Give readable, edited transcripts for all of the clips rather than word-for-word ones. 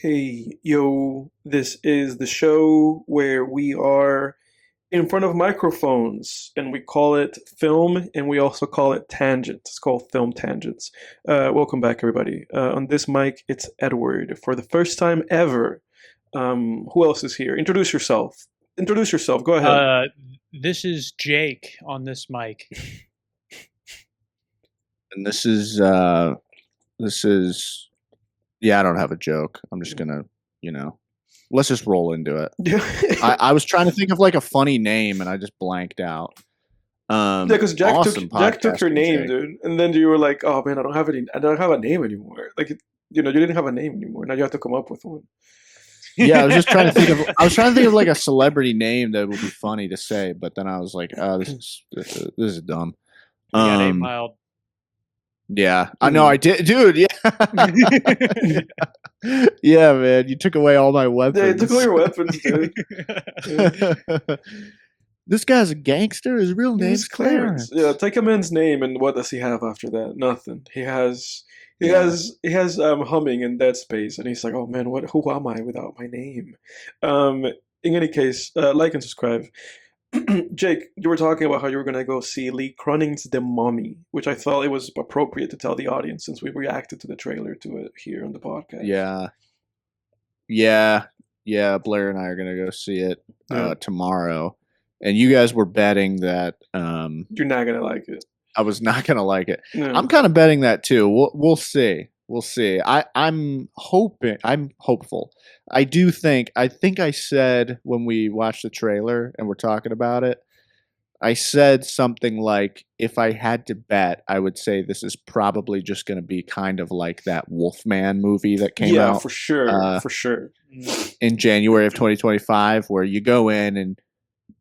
Hey, yo, this is the show where we are in front of microphones and we call it film and we also call it tangent. It's called Film Tangents. Welcome back, everybody. On this mic, it's Edward for the first time ever. Who else is here? Introduce yourself. Introduce yourself. Go ahead. This is Jake on this mic. And this is yeah, I don't have a joke. I'm just gonna, let's just roll into it. I was trying to think of like a funny name and I just blanked out. Yeah, because Jack took your name, Jake. dude, and then you were like, "Oh man, I don't have a name anymore." Like, you didn't have a name anymore. Now you have to come up with one. Yeah, I was trying to think of like a celebrity name that would be funny to say, but then I was like, "Oh, this is dumb." We got 8 Mile. Yeah, I know I did, dude. Yeah, yeah, man, you took away all my weapons. Yeah, you took away your weapons, dude. Yeah. This guy's a gangster. His real name's He's Clarence. Clarence. Yeah, take a man's name, and what does he have after that? Nothing. He has humming in Dead Space, and he's like, "Oh man, who am I without my name?" In any case, like and subscribe. Jake, you were talking about how you were going to go see Lee Cronin's The Mummy, which I thought it was appropriate to tell the audience since we reacted to the trailer to it here on the podcast. Yeah. Blair and I are gonna go see it tomorrow, and you guys were betting that You're not going to like it. I was not gonna like it. No. I'm kind of betting that too. We'll see. We'll see. I'm hoping. I'm hopeful. I think I said when we watched the trailer and we're talking about it, I said something like, if I had to bet, I would say this is probably just going to be kind of like that Wolfman movie that came out. Yeah, for sure. In January of 2025, where you go in and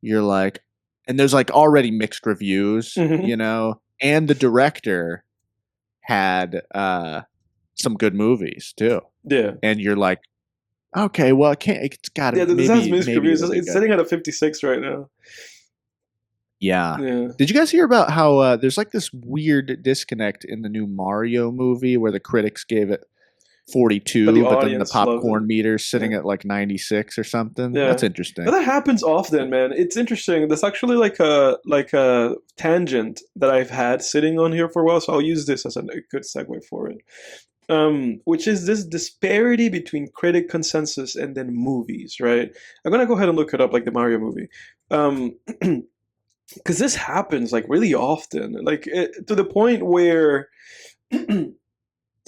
you're like, and there's like already mixed reviews, Mhm. and the director had some good movies too, Yeah. and you're like, okay, well, it's got to. Yeah, this has mixed maybe reviews. it'll be It's good. sitting at a 56 right now. Yeah. Yeah. Did you guys hear about how there's like this weird disconnect in the new Mario movie where the critics gave it 42, But the but then the audience loved popcorn it. meter's sitting Yeah. at like 96 or something? Yeah. That's interesting. But that happens often, man. It's interesting. That's actually like a tangent that I've had sitting on here for a while, so I'll use this as a good segue for it. Which is this disparity between critic consensus and then movies, right? I'm gonna go ahead and look it up, like the Mario movie, because this happens like really often, like to the point where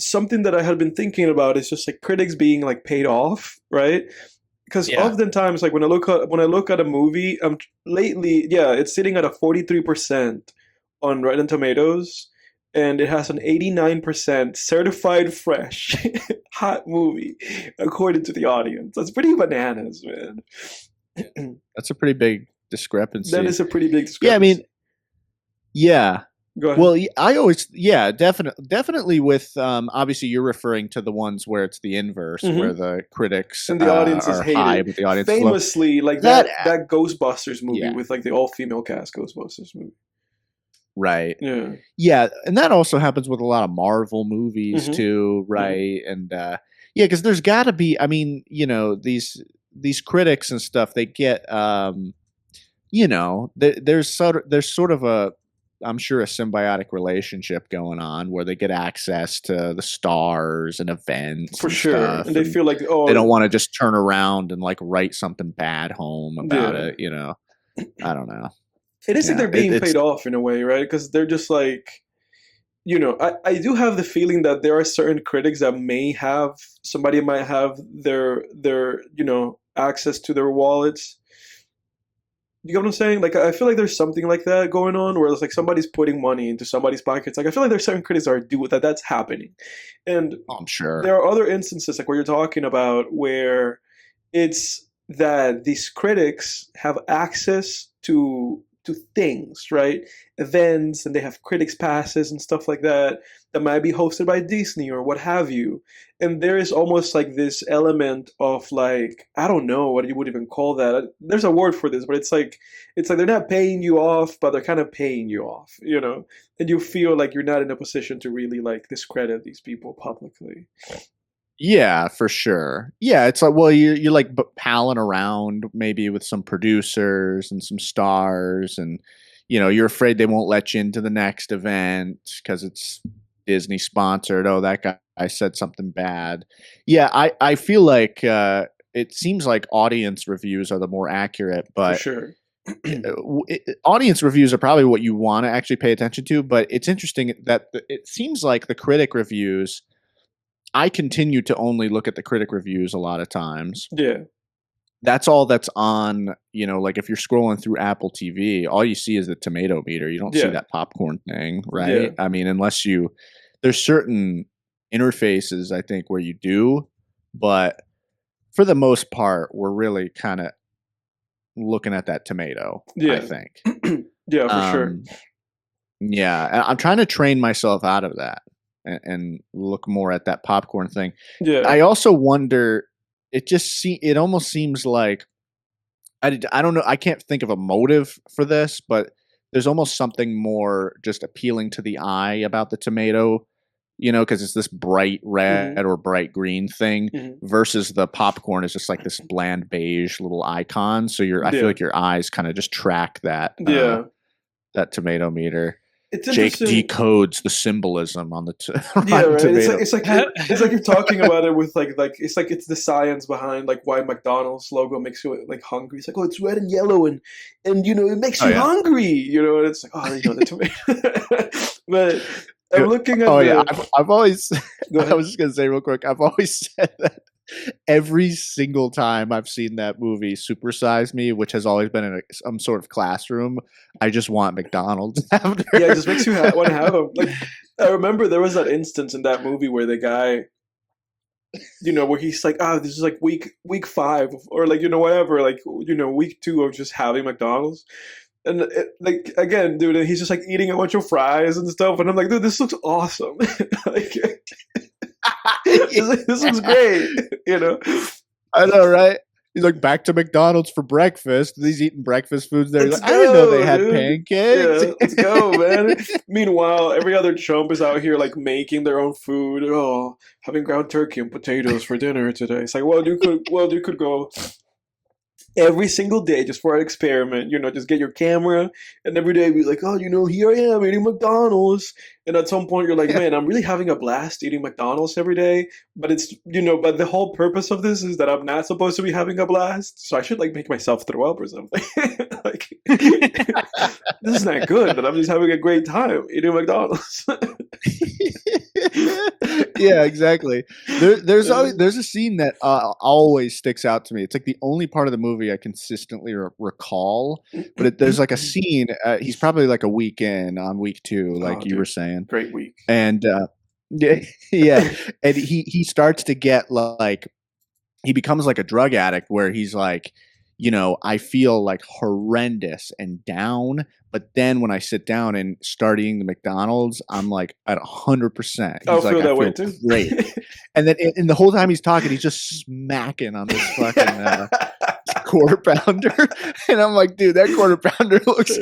something that I had been thinking about is just like critics being like paid off, right? Because Yeah. oftentimes, like when I look at a movie, lately, yeah, it's sitting at a 43% on Rotten Tomatoes, and it has an 89% certified fresh hot movie according to the audience. That's pretty bananas, man. That's a pretty big discrepancy. That is a pretty big discrepancy. Yeah, I mean, yeah. Go ahead. Well, definitely with obviously you're referring to the ones where it's the inverse, where the critics and the audience is are hated. high, but the audience is low. Famously, like that Ghostbusters movie Yeah. with like the all female cast Ghostbusters movie. Right. Yeah. Yeah, and that also happens with a lot of Marvel movies too, right? And yeah, because there's got to be. I mean, these critics and stuff, they get, there's sort of a, I'm sure, a symbiotic relationship going on where they get access to the stars and events For and sure. stuff, And they feel like, oh, they don't want to just turn around and like write something bad home about Yeah. it. I don't know. it is like Yeah, they're being it's paid off in a way, right? Because they're just like, I do have the feeling that there are certain critics that somebody might have their access to their wallets. You get what I'm saying? Like, I feel like there's something like that going on where it's like somebody's putting money into somebody's pockets. Like, I feel like there's certain critics that's happening. And I'm sure. there are other instances like what you're talking about where it's that these critics have access to things, right? Events, and they have critics passes and stuff like that might be hosted by Disney or what have you. And there is almost like this element of like, I don't know what you would even call that. There's a word for this, but it's like they're not paying you off, but they're kind of paying you off, and you feel like you're not in a position to really like discredit these people publicly. Yeah, for sure. Yeah, it's like, well, you're like palling around maybe with some producers and some stars, and you're afraid they won't let you into the next event because it's Disney sponsored. Oh, that guy said something bad. Yeah, I feel like it seems like audience reviews are the more accurate, For but sure. audience reviews are probably what you want to actually pay attention to. But it's interesting that it seems like the critic reviews. I continue to only look at the critic reviews a lot of times. Yeah. That's all that's on, like if you're scrolling through Apple TV, all you see is the tomato meter. You don't see Yeah. that popcorn thing, right? Yeah. I mean, there's certain interfaces I think where you do, but for the most part, we're really kind of looking at that tomato, I Yeah. think. Yeah, for sure. Yeah, I'm trying to train myself out of that and look more at that popcorn thing. Yeah. I also wonder. It almost seems like I don't know. I can't think of a motive for this, but there's almost something more just appealing to the eye about the tomato, because it's this bright red or bright green thing versus the popcorn is just like this bland beige little icon. So I feel like your eyes kind of just track that that tomato meter. It's Jake decodes the symbolism on the yeah, right. tomato. It's like you're talking about it with like it's the science behind like why McDonald's logo makes you like hungry. It's like, oh, it's red and yellow and it makes you hungry. And it's like, oh, the tomato. But I'm looking at. I've always. I was just gonna say real quick. I've always said that every single time I've seen that movie, Super Size Me, which has always been in some sort of classroom, I just want McDonald's after. Yeah, it just makes you want to have them. Like, I remember there was that instance in that movie where the guy, where he's like, this is like week 5 or like, whatever, like, week 2 of just having McDonald's. And like, again, dude, he's just like eating a bunch of fries and stuff. And I'm like, dude, this looks awesome. Like, this looks great, I know, right? He's like, back to McDonald's for breakfast. He's eating breakfast foods there. Like, I didn't know they had pancakes. Yeah, let's go, man. Meanwhile, every other chump is out here like making their own food. Oh, having ground turkey and potatoes for dinner today. It's like, you could go every single day just for an experiment, just get your camera and every day be like, oh, here I am eating McDonald's. And at some point you're like, man, I'm really having a blast eating McDonald's every day. But it's, but the whole purpose of this is that I'm not supposed to be having a blast. So I should like make myself throw up or something. Like, this is not good, but I'm just having a great time eating McDonald's. Yeah, exactly. There's a scene that always sticks out to me. It's like the only part of the movie I consistently recall. But there's like a scene. He's probably like a week in on week 2, like you were saying. Great week. And yeah, and he starts to get like he becomes like a drug addict where he's like, I feel like horrendous and down. But then when I sit down and start eating the McDonald's, I'm like at 100%. He's like, I feel great. And then in the whole time he's talking, he's just smacking on this fucking quarter pounder. And I'm like, dude, that quarter pounder looks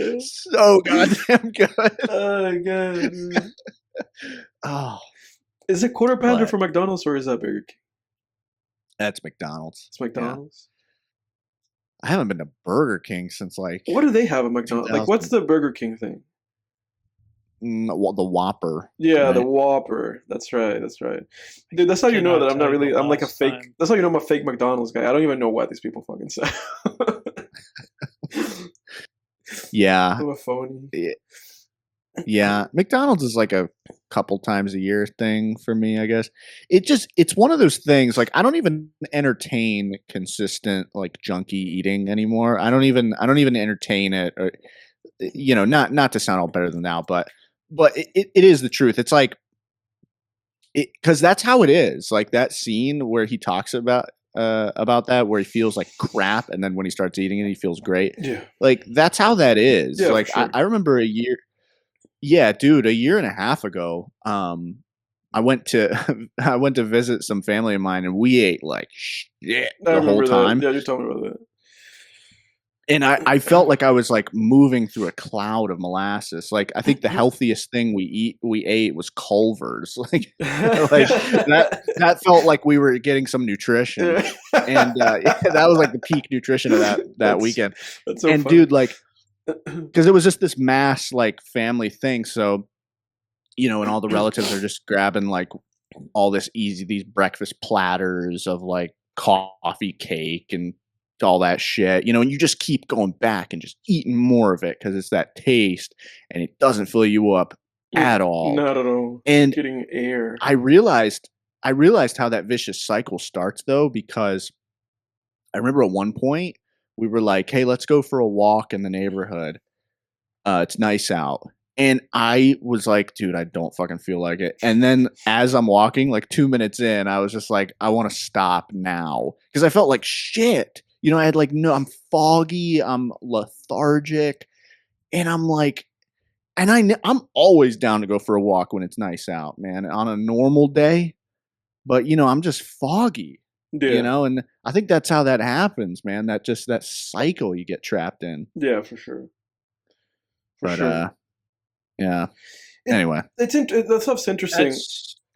so goddamn good. Oh my god. Oh. Is it quarter pounder for McDonald's or is that Burger King? That's McDonald's. It's McDonald's. Yeah. I haven't been to Burger King since like. What do they have at McDonald's? Like, what's the Burger King thing? The Whopper. Yeah, right? The Whopper. That's right. Dude, that's how you know that I'm not really. I'm like a fake. That's how you know I'm a fake McDonald's guy. I don't even know what these people fucking say. Yeah. I'm a phony. Yeah, McDonald's is like a couple times a year thing for me, I guess. It's one of those things, like I don't even entertain consistent like junky eating anymore. I don't even entertain it, or, not to sound all better than now, but it is the truth. It's like because that's how it is. Like that scene where he talks about that, where he feels like crap, and then when he starts eating it, he feels great. Yeah, like that's how that is. Yeah, like sure. I remember a year. Yeah, dude, a year and a half ago, I went to visit some family of mine, and we ate like shit the whole time. Yeah, you told me about that. And I felt like I was like moving through a cloud of molasses. Like I think the healthiest thing we ate was Culver's. Like that felt like we were getting some nutrition. And that was like the peak nutrition of that weekend. That's so and funny. dude, like, because it was just this mass like family thing. So, and all the relatives are just grabbing like all these breakfast platters of like coffee cake and all that shit, and you just keep going back and just eating more of it because it's that taste and it doesn't fill you up at all. Not at all. And getting air. I realized how that vicious cycle starts though, because I remember at one point we were like, hey, let's go for a walk in the neighborhood. It's nice out. And I was like, dude, I don't fucking feel like it. And then as I'm walking, like 2 minutes in, I was just like, I want to stop now. Because I felt like shit. I had like, I'm foggy, I'm lethargic. And I'm like, and I'm always down to go for a walk when it's nice out, man, on a normal day. But, I'm just foggy, and I think that's how that happens, man. That cycle you get trapped in. Yeah, for sure. Sure. Yeah. Anyway, that stuff's interesting.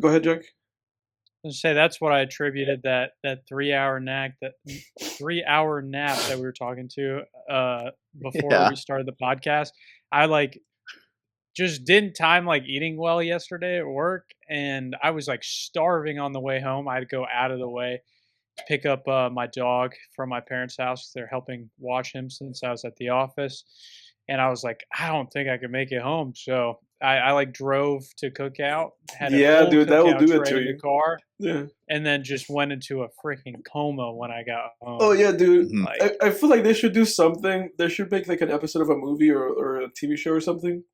Go ahead, Jack. I was gonna say that's what I attributed that 3 hour nap that we were talking to before we started the podcast. I like just didn't time like eating well yesterday at work, and I was like starving on the way home. I had to go out of the way to pick up my dog from my parents' house. They're helping watch him since I was at the office. And I was like, I don't think I could make it home. So I like drove to Cookout. Had a dude, that will do it to in you. the car. Yeah. And then just went into a freaking coma when I got home. Oh yeah, dude. Like, I feel like they should do something. They should make like an episode of a movie or a TV show or something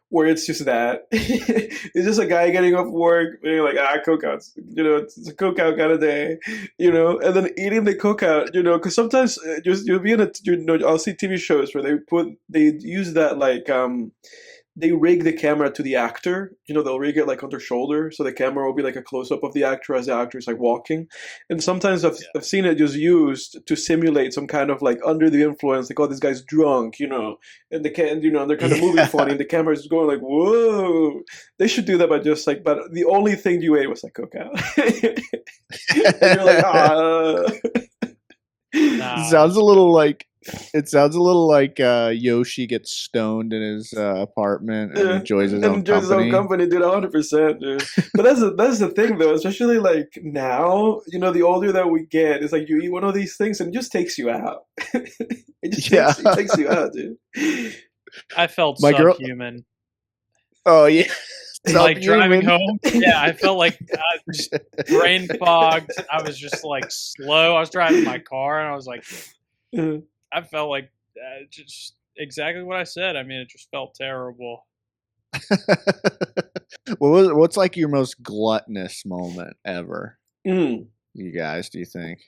where it's just that. It's just a guy getting off work, being like, Cookouts. It's a Cookout kind of day, and then eating the Cookout, because sometimes you'll be in I'll see TV shows where they use that like, they rig the camera to the actor. They'll rig it like on their shoulder, so the camera will be like a close up of the actor as the actor is like walking. And sometimes I've seen it just used to simulate some kind of like under the influence, like, oh, this guy's drunk, and and they're kind of moving funny, and the camera is going like, whoa. They should do that, but the only thing you ate was like Cookout. And you're like, It sounds a little like Yoshi gets stoned in his apartment and enjoys his own company. His own company, dude, 100%, dude. But that's the thing, though, especially like now, the older that we get, it's like you eat one of these things and it just takes you out. It takes you out, dude. I felt subhuman. Oh, yeah. Like driving home, I felt like brain fogged. I was just like slow. I was driving my car, and I was like, I felt like just exactly what I said. I mean, it just felt terrible. What's like your most gluttonous moment ever? You guys, do you think?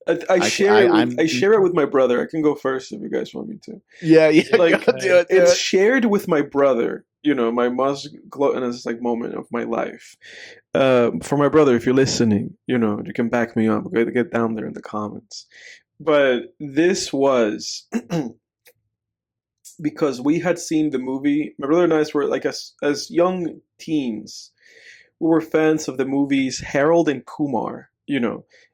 I share it with my brother. I can go first if you guys want me to. Yeah. Like it's shared with my brother. My most gluttonous like moment of my life. For my brother, if you're listening, you can back me up. Get down there in the comments. But this was because we had seen the movie. My brother and I were like as young teens. We were fans of the movies Harold and Kumar.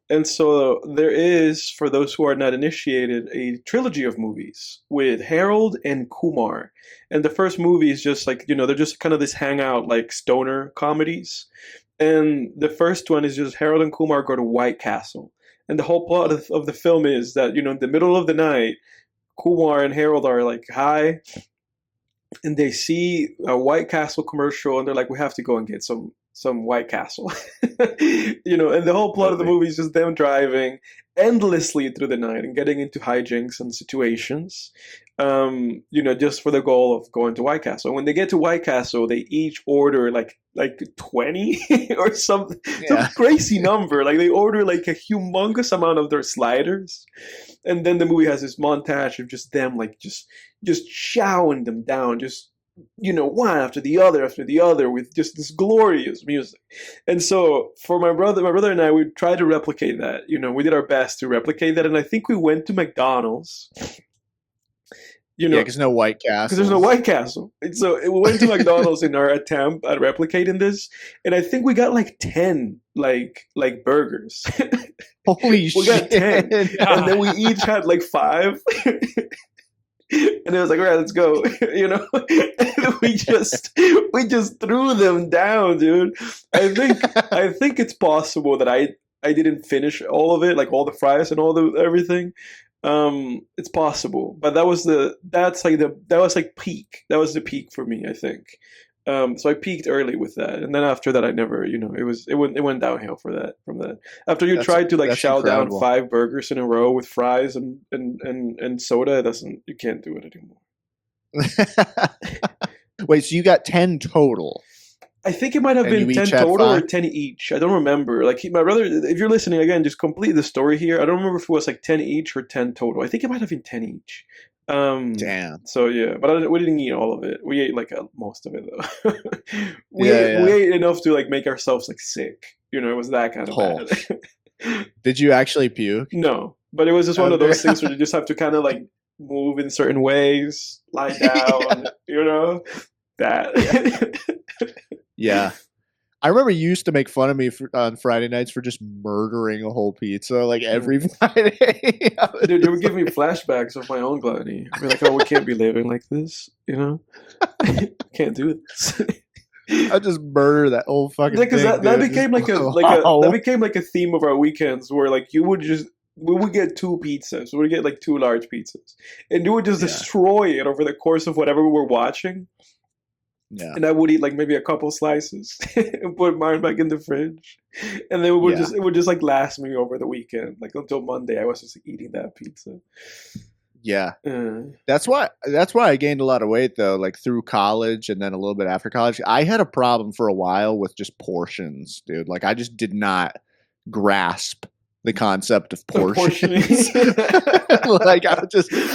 And so there is, for those who are not initiated, a trilogy of movies with Harold and Kumar. And the first movie is just like, they're just kind of this hangout, like stoner comedies. And the first one is just Harold and Kumar go to White Castle. And the whole plot of the film is that, in the middle of the night, Kumar and Harold are like high. And they see a White Castle commercial and they're like, we have to go and get some White Castle. And the whole plot of the movie is just them driving endlessly through the night and getting into hijinks and situations, just for the goal of going to White Castle. When they get to White Castle, they each order like 20 or some crazy number. Like they order like a humongous amount of their sliders. And then the movie has this montage of just them like just chowing them down, just one after the other with just this glorious music. And so for my brother and I, we tried to replicate that. We did our best to replicate that. And I think we went to McDonald's, Yeah, because no White because there's no Castles. White Castle. And so we went to McDonald's in our attempt at replicating this. And I think we got like 10 like burgers. Holy We got shit. 10. And then we each had like 5. And it was like, all right, let's go. And we just threw them down, dude. I think it's possible that I didn't finish all of it, like all the fries and all the everything. It's possible, but that was peak. That was the peak for me, I think. So I peaked early with that, and then after that, I never, it went downhill from that. After you tried to chow incredible. down 5 burgers in a row with fries and soda, you can't do it anymore. Wait, so you got 10 total? I think it might have been 10 total or 10 each. I don't remember. Like my brother, if you're listening again, just complete the story here. I don't remember if it was like 10 each or 10 total. I think it might have been 10 each. Damn. So yeah, but we didn't eat all of it. We ate most of it though. We ate enough to make ourselves sick. It was that kind of bad. Did you actually puke? No, but it was just one of those things where you just have to kind of move in certain ways, lie down, that. Yeah. I remember you used to make fun of me on Friday nights for just murdering a whole pizza every Friday. Dude, they would give me flashbacks of my own gluttony. I'd be like, oh, we can't be living like this, Can't do this. I just murder that whole fucking thing. Because that became that became a theme of our weekends where we would get 2 pizzas. We would get 2 large pizzas. And you would just destroy it over the course of whatever we were watching. Yeah. And I would eat maybe a couple slices and put mine back in the fridge. And then it would just last me over the weekend. Until Monday I was just eating that pizza. Yeah. That's why I gained a lot of weight though, through college and then a little bit after college. I had a problem for a while with just portions, dude. I just did not grasp the concept of portions.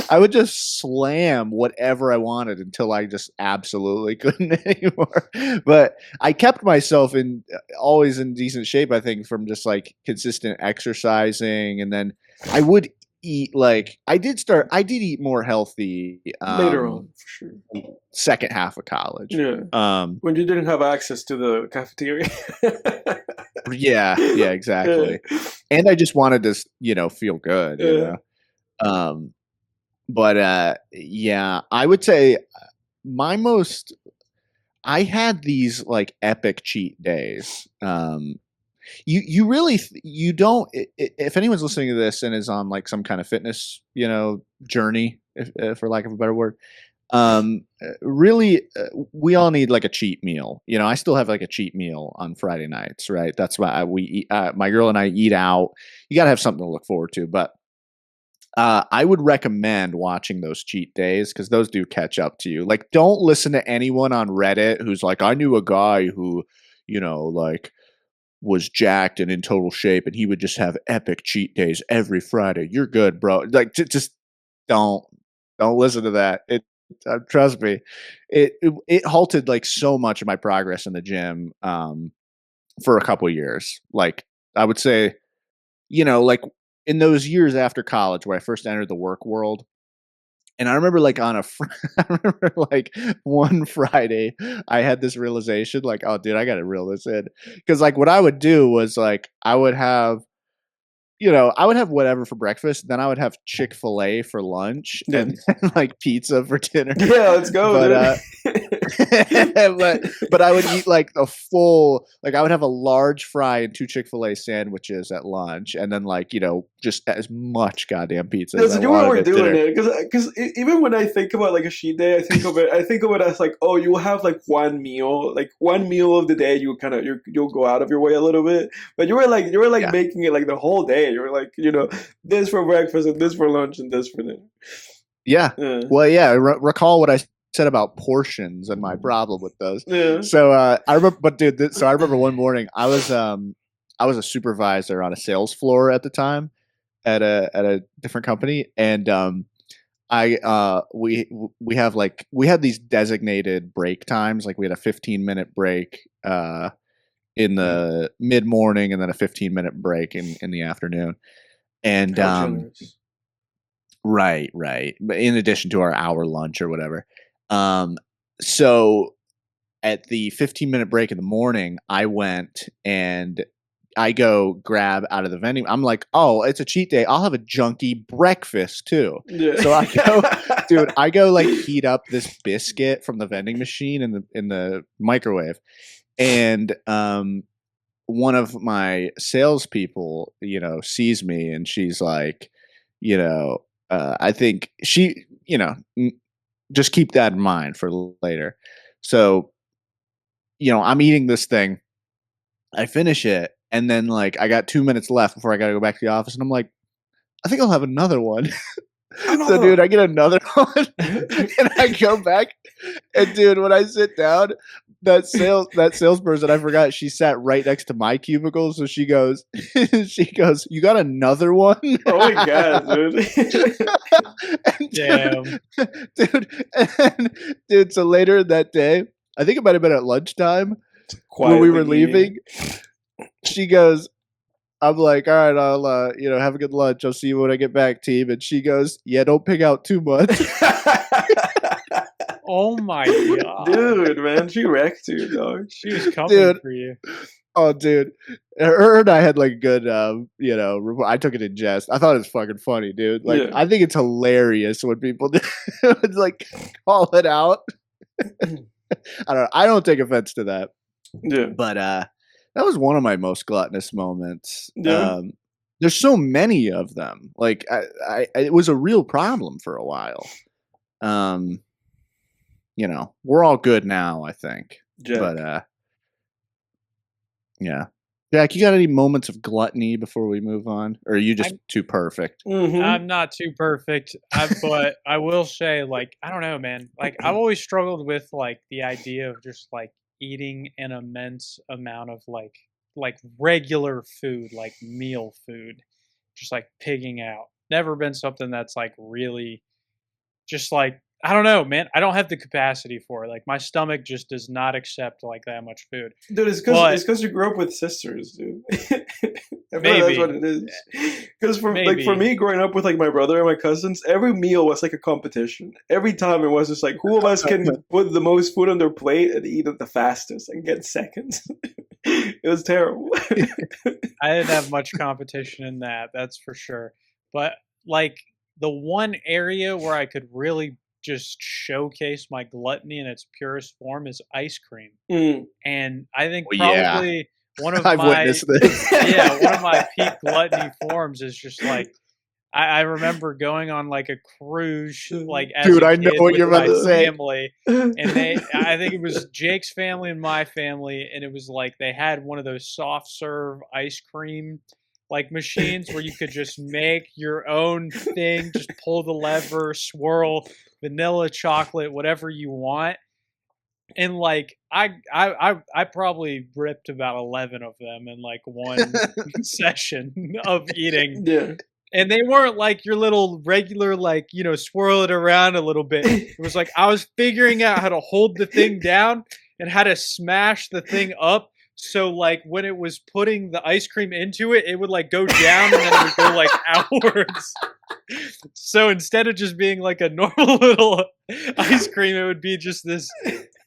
I would just slam whatever I wanted until I just absolutely couldn't anymore. But I kept myself always in decent shape, I think, from just consistent exercising, and then I would eat I did eat more healthy later on, for sure. Second half of college. Yeah. When you didn't have access to the cafeteria. Yeah, exactly. And I just wanted to, feel good, But I would say I had these epic cheat days. You really you don't, if anyone's listening to this and is on some kind of fitness, journey, if for lack of a better word, really, we all need a cheat meal. I still have a cheat meal on Friday nights, right? That's why we eat, my girl and I eat out. You got to have something to look forward to, but I would recommend watching those cheat days because those do catch up to you. Don't listen to anyone on Reddit who's I knew a guy who, was jacked and in total shape and he would just have epic cheat days every Friday. You're good, bro. Just don't listen to that. Trust me, it halted so much of my progress in the gym for a couple years. I would say, in those years after college where I first entered the work world. And I remember I remember one Friday I had this realization oh dude, I got to reel this in. Cause what I would do was I would have whatever for breakfast. Then I would have Chick-fil-A for lunch and pizza for dinner. Yeah, let's go. But I would eat a full, I would have a large fry and 2 Chick-fil-A sandwiches at lunch. And then just as much goddamn pizza. That's what we're doing it. Cause even when I think about a cheat day, I think of it as oh, you will have one meal of the day. You'll go out of your way a little bit, but you were making it the whole day. You were this for breakfast and this for lunch and this for dinner. Yeah. Well, yeah. Recall what I said about portions and my problem with those. Yeah. So I remember, but dude, so I remember one morning I was a supervisor on a sales floor at the time at a different company, and we have like we had these designated break times. Like we had a 15-minute break in the mid morning, and then a 15-minute break in the afternoon. And How generous. right. But in addition to our hour lunch or whatever. So at the 15-minute break in the morning, I went and I go grab out of the vending. I'm like, oh, it's a cheat day. I'll have a junky breakfast too. Yeah. So I go, dude, I go like heat up this biscuit from the vending machine in the microwave, and one of my salespeople, sees me, and she's like, I think she, just keep that in mind for later. So, I'm eating this thing. I finish it, and then like I got 2 minutes left before I got to go back to the office, and I'm like, I think I'll have another one. So, dude, I get another one, and I go back, and dude, when I sit down, that salesperson, I forgot she sat right next to my cubicle, so she goes, "You got another one?" Oh my god, dude! Damn, dude. So later that day, I think it might have been at lunchtime when we were leaving. She goes, I'm like, all right, I'll, have a good lunch. I'll see you when I get back, team. And she goes, yeah, don't pick out too much. Oh my god, dude, man, she wrecked you, dog. She was coming for you. Oh, dude, her and I had like a good, I took it in jest. I thought it was fucking funny, dude. Like, I think it's hilarious when people do like call it out. I don't know. I don't take offense to that. Yeah, but that was one of my most gluttonous moments. Yeah. There's so many of them. Like, it was a real problem for a while. We're all good now, I think. Jack. But yeah. Jack, you got any moments of gluttony before we move on? Or are you just too perfect? Mm-hmm. I'm not too perfect, but I will say, like, I don't know, man. Like, I've always struggled with, like, the idea of just, like, eating an immense amount of, like regular food, like meal food. Just, like, pigging out. Never been something that's, like, really just, like, I don't know, man. I don't have the capacity for it. Like, my stomach just does not accept like that much food. Dude, it's because you grew up with sisters, dude. Maybe that's what it is. Because for me, growing up with like my brother and my cousins, every meal was like a competition. Every time it was just like who of us can put the most food on their plate and eat it the fastest and get seconds. It was terrible. I didn't have much competition in that. That's for sure. But like the one area where I could really just showcase my gluttony in its purest form is ice cream. And I think probably one of witnessed this. one of my peak gluttony forms is just like I remember going on like a cruise, like as dude, I know what you're about to say. Family, and I think it was Jake's family and my family, and it was like they had one of those soft serve ice cream like machines where you could just make your own thing, just pull the lever, swirl, vanilla, chocolate, whatever you want. And like I probably ripped about 11 of them in like one session of eating. Yeah. And they weren't like your little regular, like, swirl it around a little bit. It was like I was figuring out how to hold the thing down and how to smash the thing up. So, like, when it was putting the ice cream into it, it would, like, go down and then it would go, like, outwards. So instead of just being, like, a normal little ice cream, it would be just this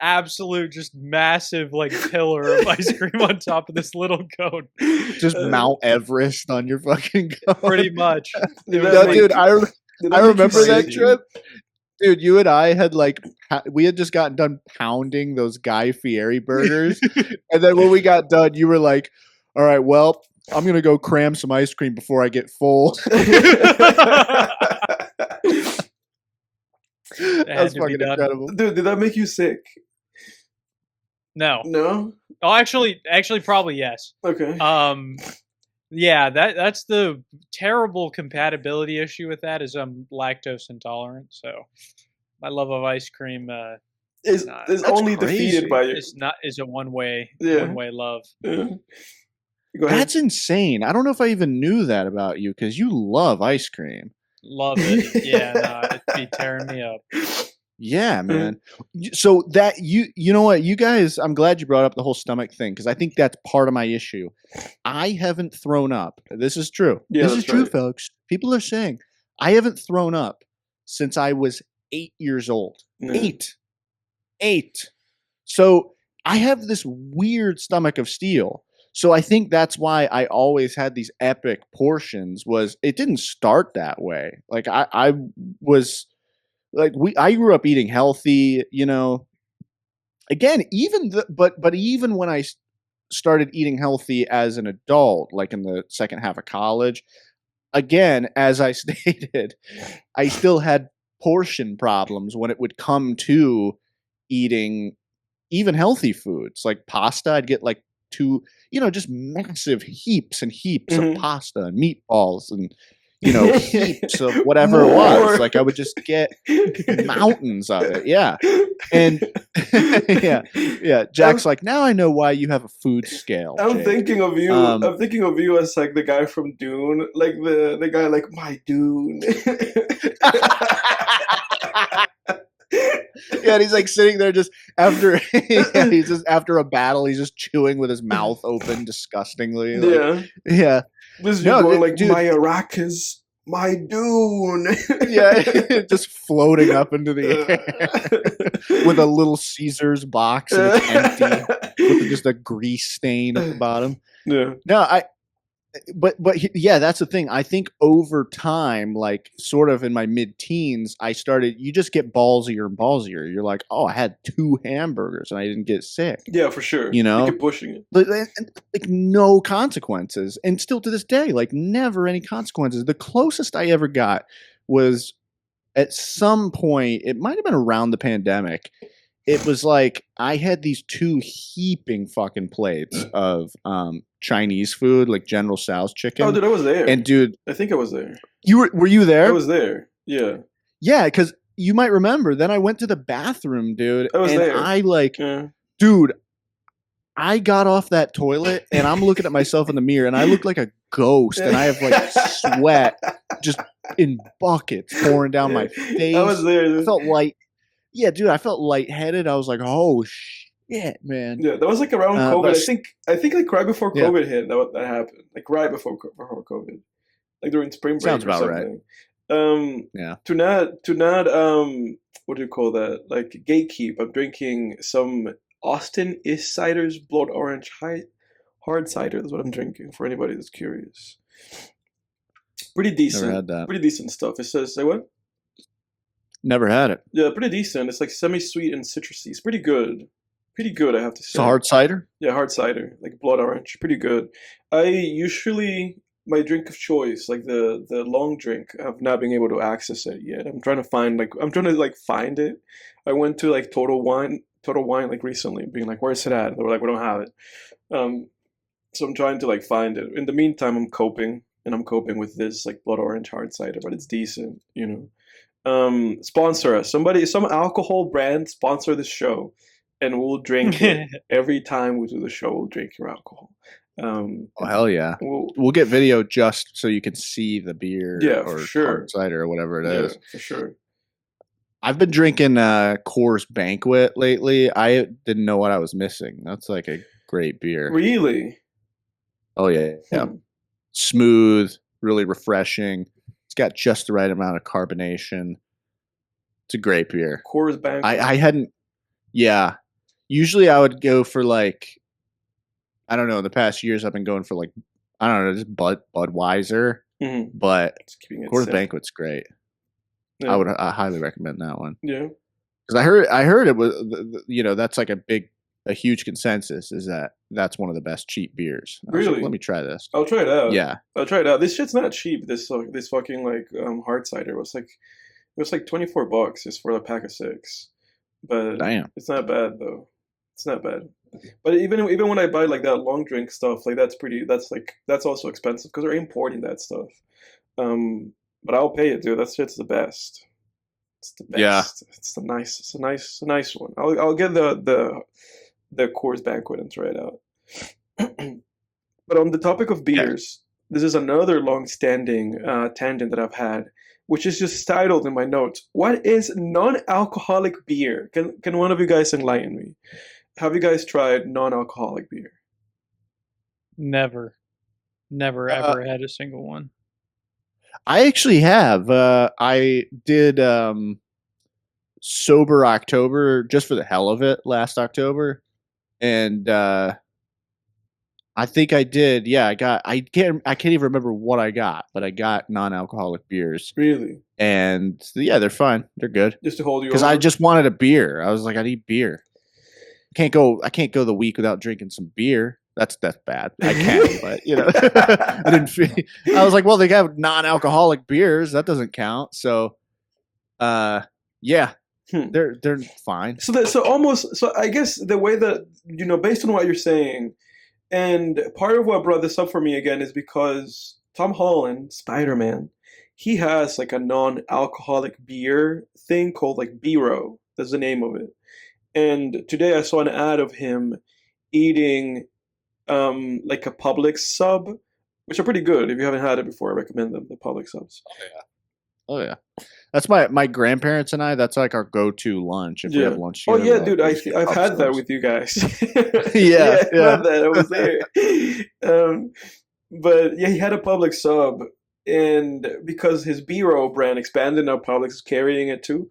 absolute, just massive, like, pillar of ice cream on top of this little cone. Just Mount Everest on your fucking cone. Pretty much. Dude, I remember that trip. Dude, you and I had we had just gotten done pounding those Guy Fieri burgers. And then when we got done, you were like, all right, well, I'm going to go cram some ice cream before I get full. That's fucking incredible. Dude, did that make you sick? No. No? Oh, actually, probably yes. Okay. Yeah, that's the terrible compatibility issue with that is I'm lactose intolerant, so my love of ice cream is only defeated by it. Is a one way love. Yeah. Go ahead. That's insane. I don't know if I even knew that about you because you love ice cream. Love it. Yeah, no, it'd be tearing me up. Yeah, man. So that you know what, you guys, I'm glad you brought up the whole stomach thing because I think that's part of my issue. I haven't thrown up. This is true. Yeah, this is that's true, right. folks. People are saying I haven't thrown up since I was 8 years old. Yeah. 8. So I have this weird stomach of steel. So I think that's why I always had these epic portions. Was it didn't start that way. Like I was like I grew up eating healthy, you know. Again, but even when I started eating healthy as an adult, like in the second half of college, again, as I stated, I still had portion problems when it would come to eating even healthy foods like pasta. I'd get like just massive heaps and heaps of pasta and meatballs and heaps of whatever it was. Like I would just get mountains of it. Yeah. And yeah. Jack's like, now I know why you have a food scale. I'm Jake. thinking of you. I'm thinking of you as like the guy from Dune, like the guy like my Dune. Yeah, and he's like sitting there just after he's just after a battle, he's just chewing with his mouth open disgustingly. Like, yeah. This is going like, dude, my Arrakis, my Dune. Yeah, just floating up into the air with a little Caesar's box and it's empty with just a grease stain at the bottom. Yeah. No, but yeah, that's the thing. I think over time, like sort of in my mid-teens, you just get ballsier and ballsier. You're like, oh, I had 2 hamburgers and I didn't get sick. Yeah, for sure. You know, you keep pushing it. Like no consequences. And still to this day, like never any consequences. The closest I ever got was at some point, it might have been around the pandemic. It was like I had these 2 heaping fucking plates of Chinese food, like General Tso's chicken. Oh, dude, I was there. And dude, I think I was there. Were you there? I was there. Yeah. Yeah, because you might remember. Then I went to the bathroom, dude. I was and there. Dude, I got off that toilet and I'm looking at myself in the mirror and I look like a ghost and I have like sweat just in buckets pouring down my face. I was there. Dude. I felt light. Yeah, dude, I felt lightheaded. I was like, "Oh shit, man!" Yeah, that was like around COVID. I think like right before COVID hit, that happened. Like right before COVID, like during spring break. Sounds about something. Right. Yeah. To not what do you call that? Like gatekeep. I'm drinking some Austin East Cider's Blood Orange hard cider. That's what I'm drinking. For anybody that's curious, pretty decent. Never had that. Pretty decent stuff. It says, say what? Never had it. Yeah, pretty decent. It's like semi-sweet and citrusy. It's pretty good. Pretty good, I have to say. It's a hard cider? Yeah, hard cider. Like blood orange. Pretty good. I usually, my drink of choice, like the long drink, I've not been able to access it yet. I'm trying to find find it. I went to like Total Wine like recently, being like, where's it at? They were like, we don't have it. So I'm trying to like find it. In the meantime, I'm coping with this like blood orange hard cider, but it's decent, you know. Sponsor us. Some alcohol brand sponsor this show, and we'll drink it every time we do the show. We'll drink your alcohol. Oh hell yeah! We'll get video just so you can see the beer, or for sure, hard cider or whatever it is. For sure. I've been drinking Coors Banquet lately. I didn't know what I was missing. That's like a great beer. Really? Oh yeah. Smooth, really refreshing. It's got just the right amount of carbonation. It's a great beer. Coors Banquet. I hadn't. Yeah. Usually I would go for like, I don't know. In the past years I've been going for like, I don't know, just Budweiser. Mm-hmm. But Coors Banquet's great. Yeah. I highly recommend that one. Yeah. Because I heard it was, that's like a huge consensus is that's one of the best cheap beers. Really? Like, let me try this. I'll try it out. Yeah. I'll try it out. This shit's not cheap. This fucking like hard cider was like $24 just for a pack of 6. But damn, it's not bad though. It's not bad. But even when I buy like that long drink stuff, like that's also expensive because they're importing that stuff. But I'll pay it, dude. That shit's the best. It's the best. Yeah. It's a nice one. I'll get the Coors Banquet and try it out. But on the topic of beers, this is another long-standing tangent that I've had. which is just titled in my notes. What is non-alcoholic beer? Can one of you guys enlighten me? Have you guys tried non-alcoholic beer? Never Uh, ever had a single one. I actually have. I did sober October just for the hell of it last October, and I think I did. Yeah, I can't even remember what I got, but I got non-alcoholic beers, Really? and yeah, they're fine. They're good Just to hold you because I over? just wanted a beer. I was like, I need beer. I can't go the week without drinking some beer. That's bad. I can, but I didn't feel. I was like, well, they have non-alcoholic beers. That doesn't count. So, yeah, they're fine. So I guess the way that based on what you're saying, and part of what brought this up for me again is because Tom Holland, Spider-Man, he has like a non-alcoholic beer thing called like Biro. That's the name of it. And today I saw an ad of him eating like a Publix sub, which are pretty good. If you haven't had it before, I recommend them, the Publix subs. Oh yeah. That's my grandparents and I. That's like our go-to lunch if we have lunch Oh together. yeah, dude, I've had that with you guys. Yeah, I've had that. I was there. But yeah, he had a Publix sub, and because his Biro brand expanded, now Publix is carrying it too.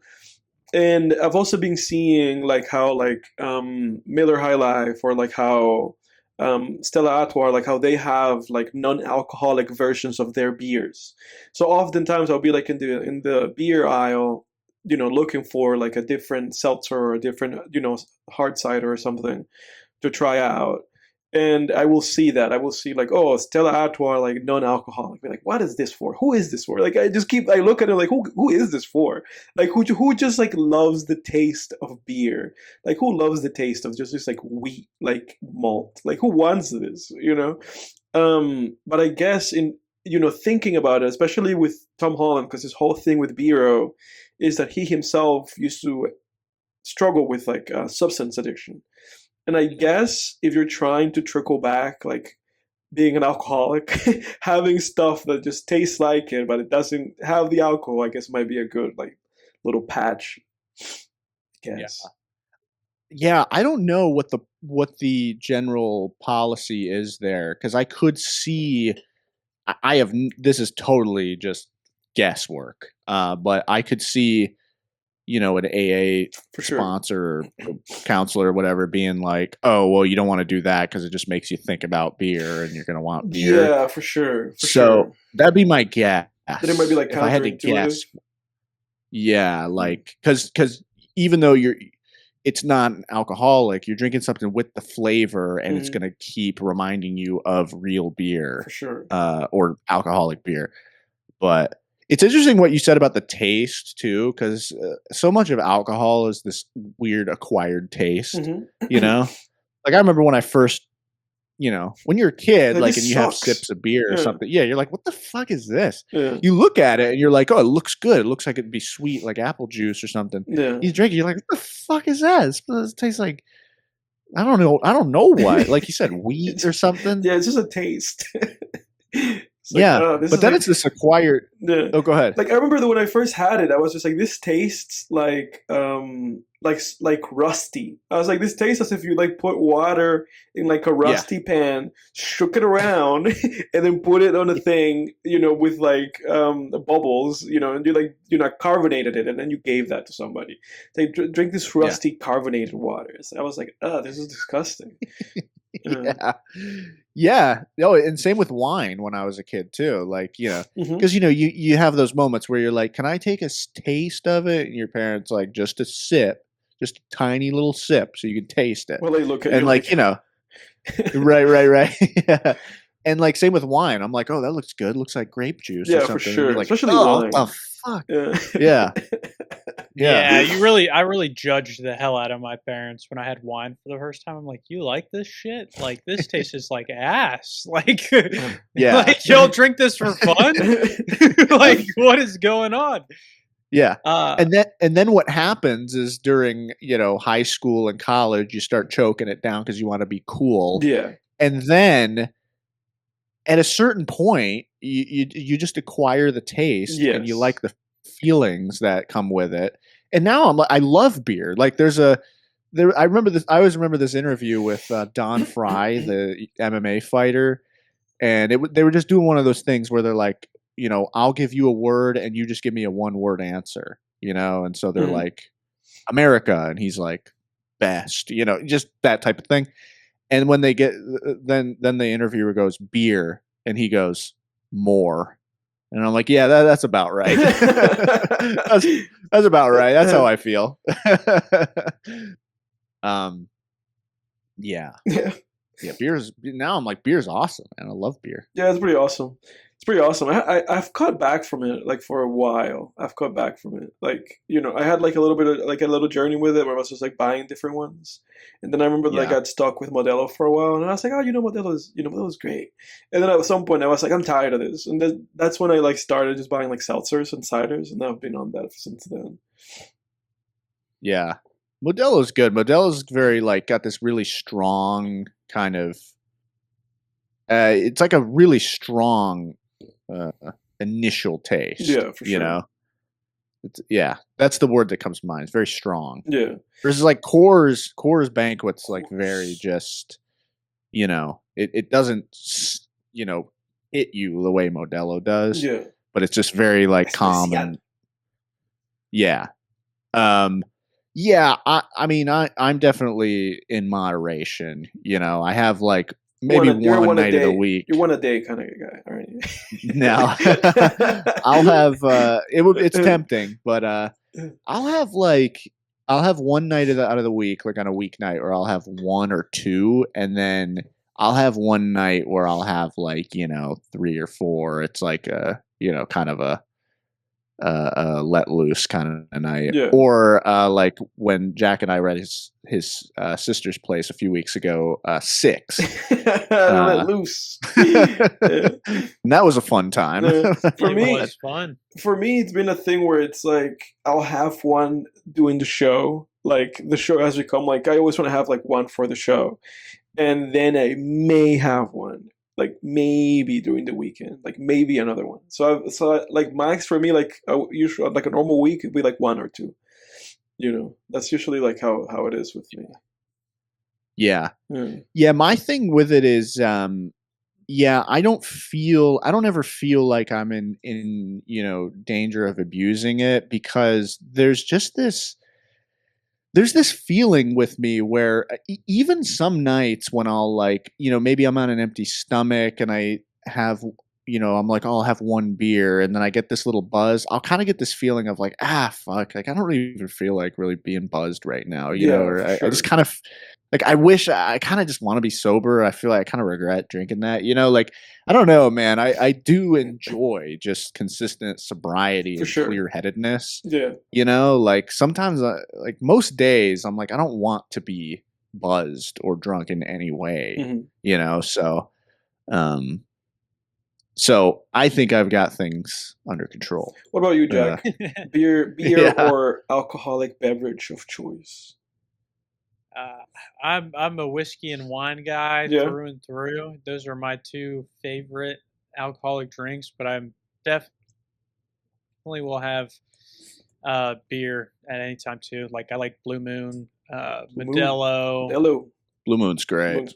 And I've also been seeing like how like Miller High Life or like how Stella Artois, like how they have like non-alcoholic versions of their beers. So oftentimes I'll be like in the beer aisle, looking for like a different seltzer or a different hard cider or something to try out. And I will see that. I will see like, oh, Stella Artois, like non-alcoholic. Be like, what is this for? Who is this for? Like, I look at it like, who is this for? Like, who just like loves the taste of beer? Like, who loves the taste of just like wheat, like malt? Like, who wants this? But I guess in thinking about it, especially with Tom Holland, because his whole thing with Biro is that he himself used to struggle with like substance addiction. And I guess if you're trying to trickle back, like being an alcoholic, having stuff that just tastes like it, but it doesn't have the alcohol, I guess might be a good like little patch. I guess. Yeah, I don't know what the general policy is there because I could see I have this is totally just guesswork. But I could see an AA For sure. sponsor or counselor or whatever being like, oh, well, you don't want to do that because it just makes you think about beer and you're going to want beer. Yeah, for sure. So that'd be my guess. Then it might be like if I had to counterintuitive. guess. Yeah, like because even though it's not alcoholic, you're drinking something with the flavor and it's going to keep reminding you of real beer. For sure. Or alcoholic beer. But it's interesting what you said about the taste too, because so much of alcohol is this weird acquired taste. Like I remember when I first, when you're a kid, like and you have sips of beer or something. Yeah, you're like, what the fuck is this? Yeah. You look at it and you're like, oh, it looks good. It looks like it'd be sweet, like apple juice or something. Yeah. You drink it, you're like, what the fuck is that? It tastes like I don't know what. Like you said, wheat or something. Yeah, it's just a taste. Like, but then it's this acquired. Yeah. Oh, go ahead. Like I remember when I first had it, I was just like, this tastes like rusty. I was like, this tastes as if you like put water in like a rusty pan, shook it around, and then put it on a thing, with like bubbles, and you carbonated it, and then you gave that to somebody. They drink this rusty carbonated water. So I was like, oh, this is disgusting. Yeah. Oh, and same with wine when I was a kid too. Like, because you have those moments where you're like, can I take a taste of it? And your parents like, just a sip, just a tiny little sip so you can taste it. Well, they look at and you like, right. Yeah. And like same with wine. I'm like, oh, that looks good. Looks like grape juice or something. For sure. Like, especially wine. What the fuck? Yeah. Yeah, I really judged the hell out of my parents when I had wine for the first time. I'm like, you like this shit? Like this tastes like ass. Like, like y'all drink this for fun? Like, what is going on? Yeah. And then what happens is during, high school and college, you start choking it down because you want to be cool. Yeah. And then at a certain point, you just acquire the taste and you like feelings that come with it. And now I love beer. Like I remember this. I always remember this interview with Don Fry, the MMA fighter, and they were just doing one of those things where they're like, I'll give you a word and you just give me a one word answer, and so they're like, America, and he's like, best, just that type of thing. And when they get, then the interviewer goes, beer, and he goes, more. And I'm like, yeah, that's about right. that's about right. That's how I feel. Yeah. Now I'm like, beer's awesome, and I love beer. Yeah, it's pretty awesome. It's pretty awesome. I've cut back from it like for a while. I've cut back from it. Like, I had like a little bit of like a little journey with it where I was just like buying different ones. And then I remember that I got stuck with Modelo for a while, and I was like, oh, Modelo's great. And then at some point I was like, I'm tired of this. And then that's when I like started just buying like seltzers and ciders, and I've been on that since then. Yeah. Modelo's good. Modelo's very like got this really strong kind of it's like a really strong initial taste. Yeah, for sure. That's the word that comes to mind. It's very strong. Yeah. Versus like Coors Banquet's like very just, it doesn't, hit you the way Modelo does. Yeah. But it's just very like calm and yeah. Yeah, I mean, I'm definitely in moderation. I have like maybe one night of the week. You're one a day kind of guy, aren't you? No, I'll have. It's tempting, but I'll have one night out of the week, like on a weeknight, or I'll have one or two, and then I'll have one night where I'll have like 3 or 4. It's like a kind of a let loose kind of a night. Yeah. Or like when Jack and I read his sister's place a few weeks ago, 6. Let loose. And that was a fun time. For me, it's fun. For me, it's been a thing where it's like I'll have one doing the show. Like the show has become like I always want to have like one for the show, and then I may have one like maybe during the weekend, like maybe another one. So like max for me, like usually like a normal week would be like 1 or 2. That's usually like how it is with me. Yeah. Yeah. My thing with it is, I don't ever feel like I'm in danger of abusing it, because there's this feeling with me where even some nights when I'll like, maybe I'm on an empty stomach and I have, I'm like, oh, I'll have one beer, and then I get this little buzz. I'll kind of get this feeling of like, fuck, like I don't really even feel like really being buzzed right now, or I just kind of like, I wish I kind of just want to be sober. I feel like I kind of regret drinking that, like, I don't know, man. I do enjoy just consistent sobriety and clear-headedness. Yeah. Like sometimes, like most days, I'm like, I don't want to be buzzed or drunk in any way, so I think I've got things under control. What about you, Jack? Beer or alcoholic beverage of choice? I'm a whiskey and wine guy through and through. Those are my 2 favorite alcoholic drinks, but I'm definitely will have beer at any time too. Like I like Blue Moon, Modelo. Blue Moon's great.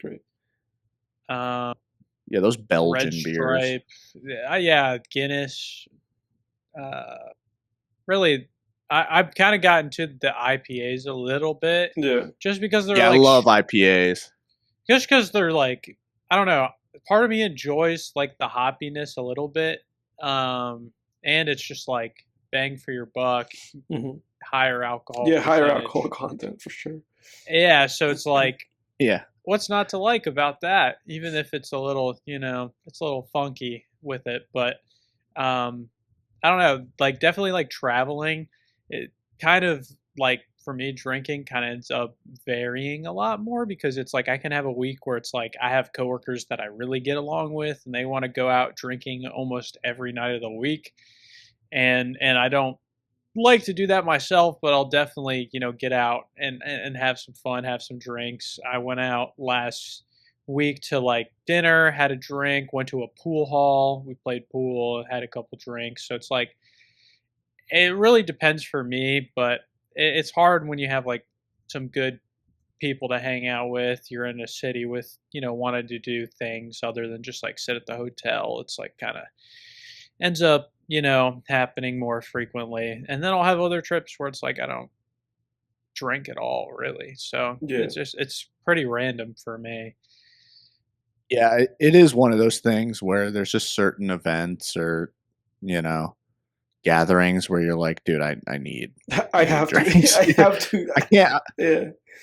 Yeah, those Belgian Red beers. Stripe. Yeah, Guinness. Really, I've kind of gotten to the IPAs a little bit. Yeah. Just because they're I love IPAs. Just because they're like, I don't know. Part of me enjoys like the hoppiness a little bit. And it's just like bang for your buck, higher alcohol. Yeah, higher alcohol content for sure. Yeah, so it's like, yeah, what's not to like about that? Even if it's a little, it's a little funky with it. But I don't know, like definitely like traveling. It kind of like for me, drinking kind of ends up varying a lot more, because it's like I can have a week where it's like I have coworkers that I really get along with and they want to go out drinking almost every night of the week. And I don't like to do that myself, but I'll definitely, get out and have some fun, have some drinks. I went out last week to like dinner, had a drink, went to a pool hall. We played pool, had a couple drinks. So it's like, it really depends for me, but it's hard when you have like some good people to hang out with. You're in a city with, wanted to do things other than just like sit at the hotel. It's like kind of ends up, happening more frequently. And then I'll have other trips where it's like I don't drink at all, really. So Yeah. it's pretty random for me. Yeah, it is one of those things where there's just certain events or, gatherings where you're like, dude, I need I have to. drinks. I have to. I can't.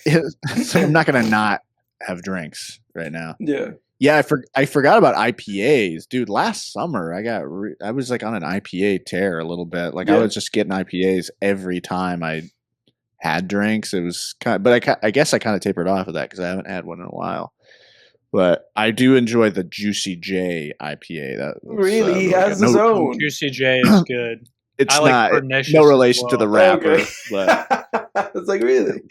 Yeah. So I'm not gonna not have drinks right now. Yeah. Yeah, I forgot about IPAs, dude. Last summer, I was like on an IPA tear a little bit. Like I was just getting IPAs every time I had drinks. It was but I guess I kind of tapered off of that because I haven't had one in a while. But I do enjoy the Juicy J IPA. That really, he has his own. Juicy J is good. It's I not like Pernicious no relation as to the well. rapper. Okay. But it's like really.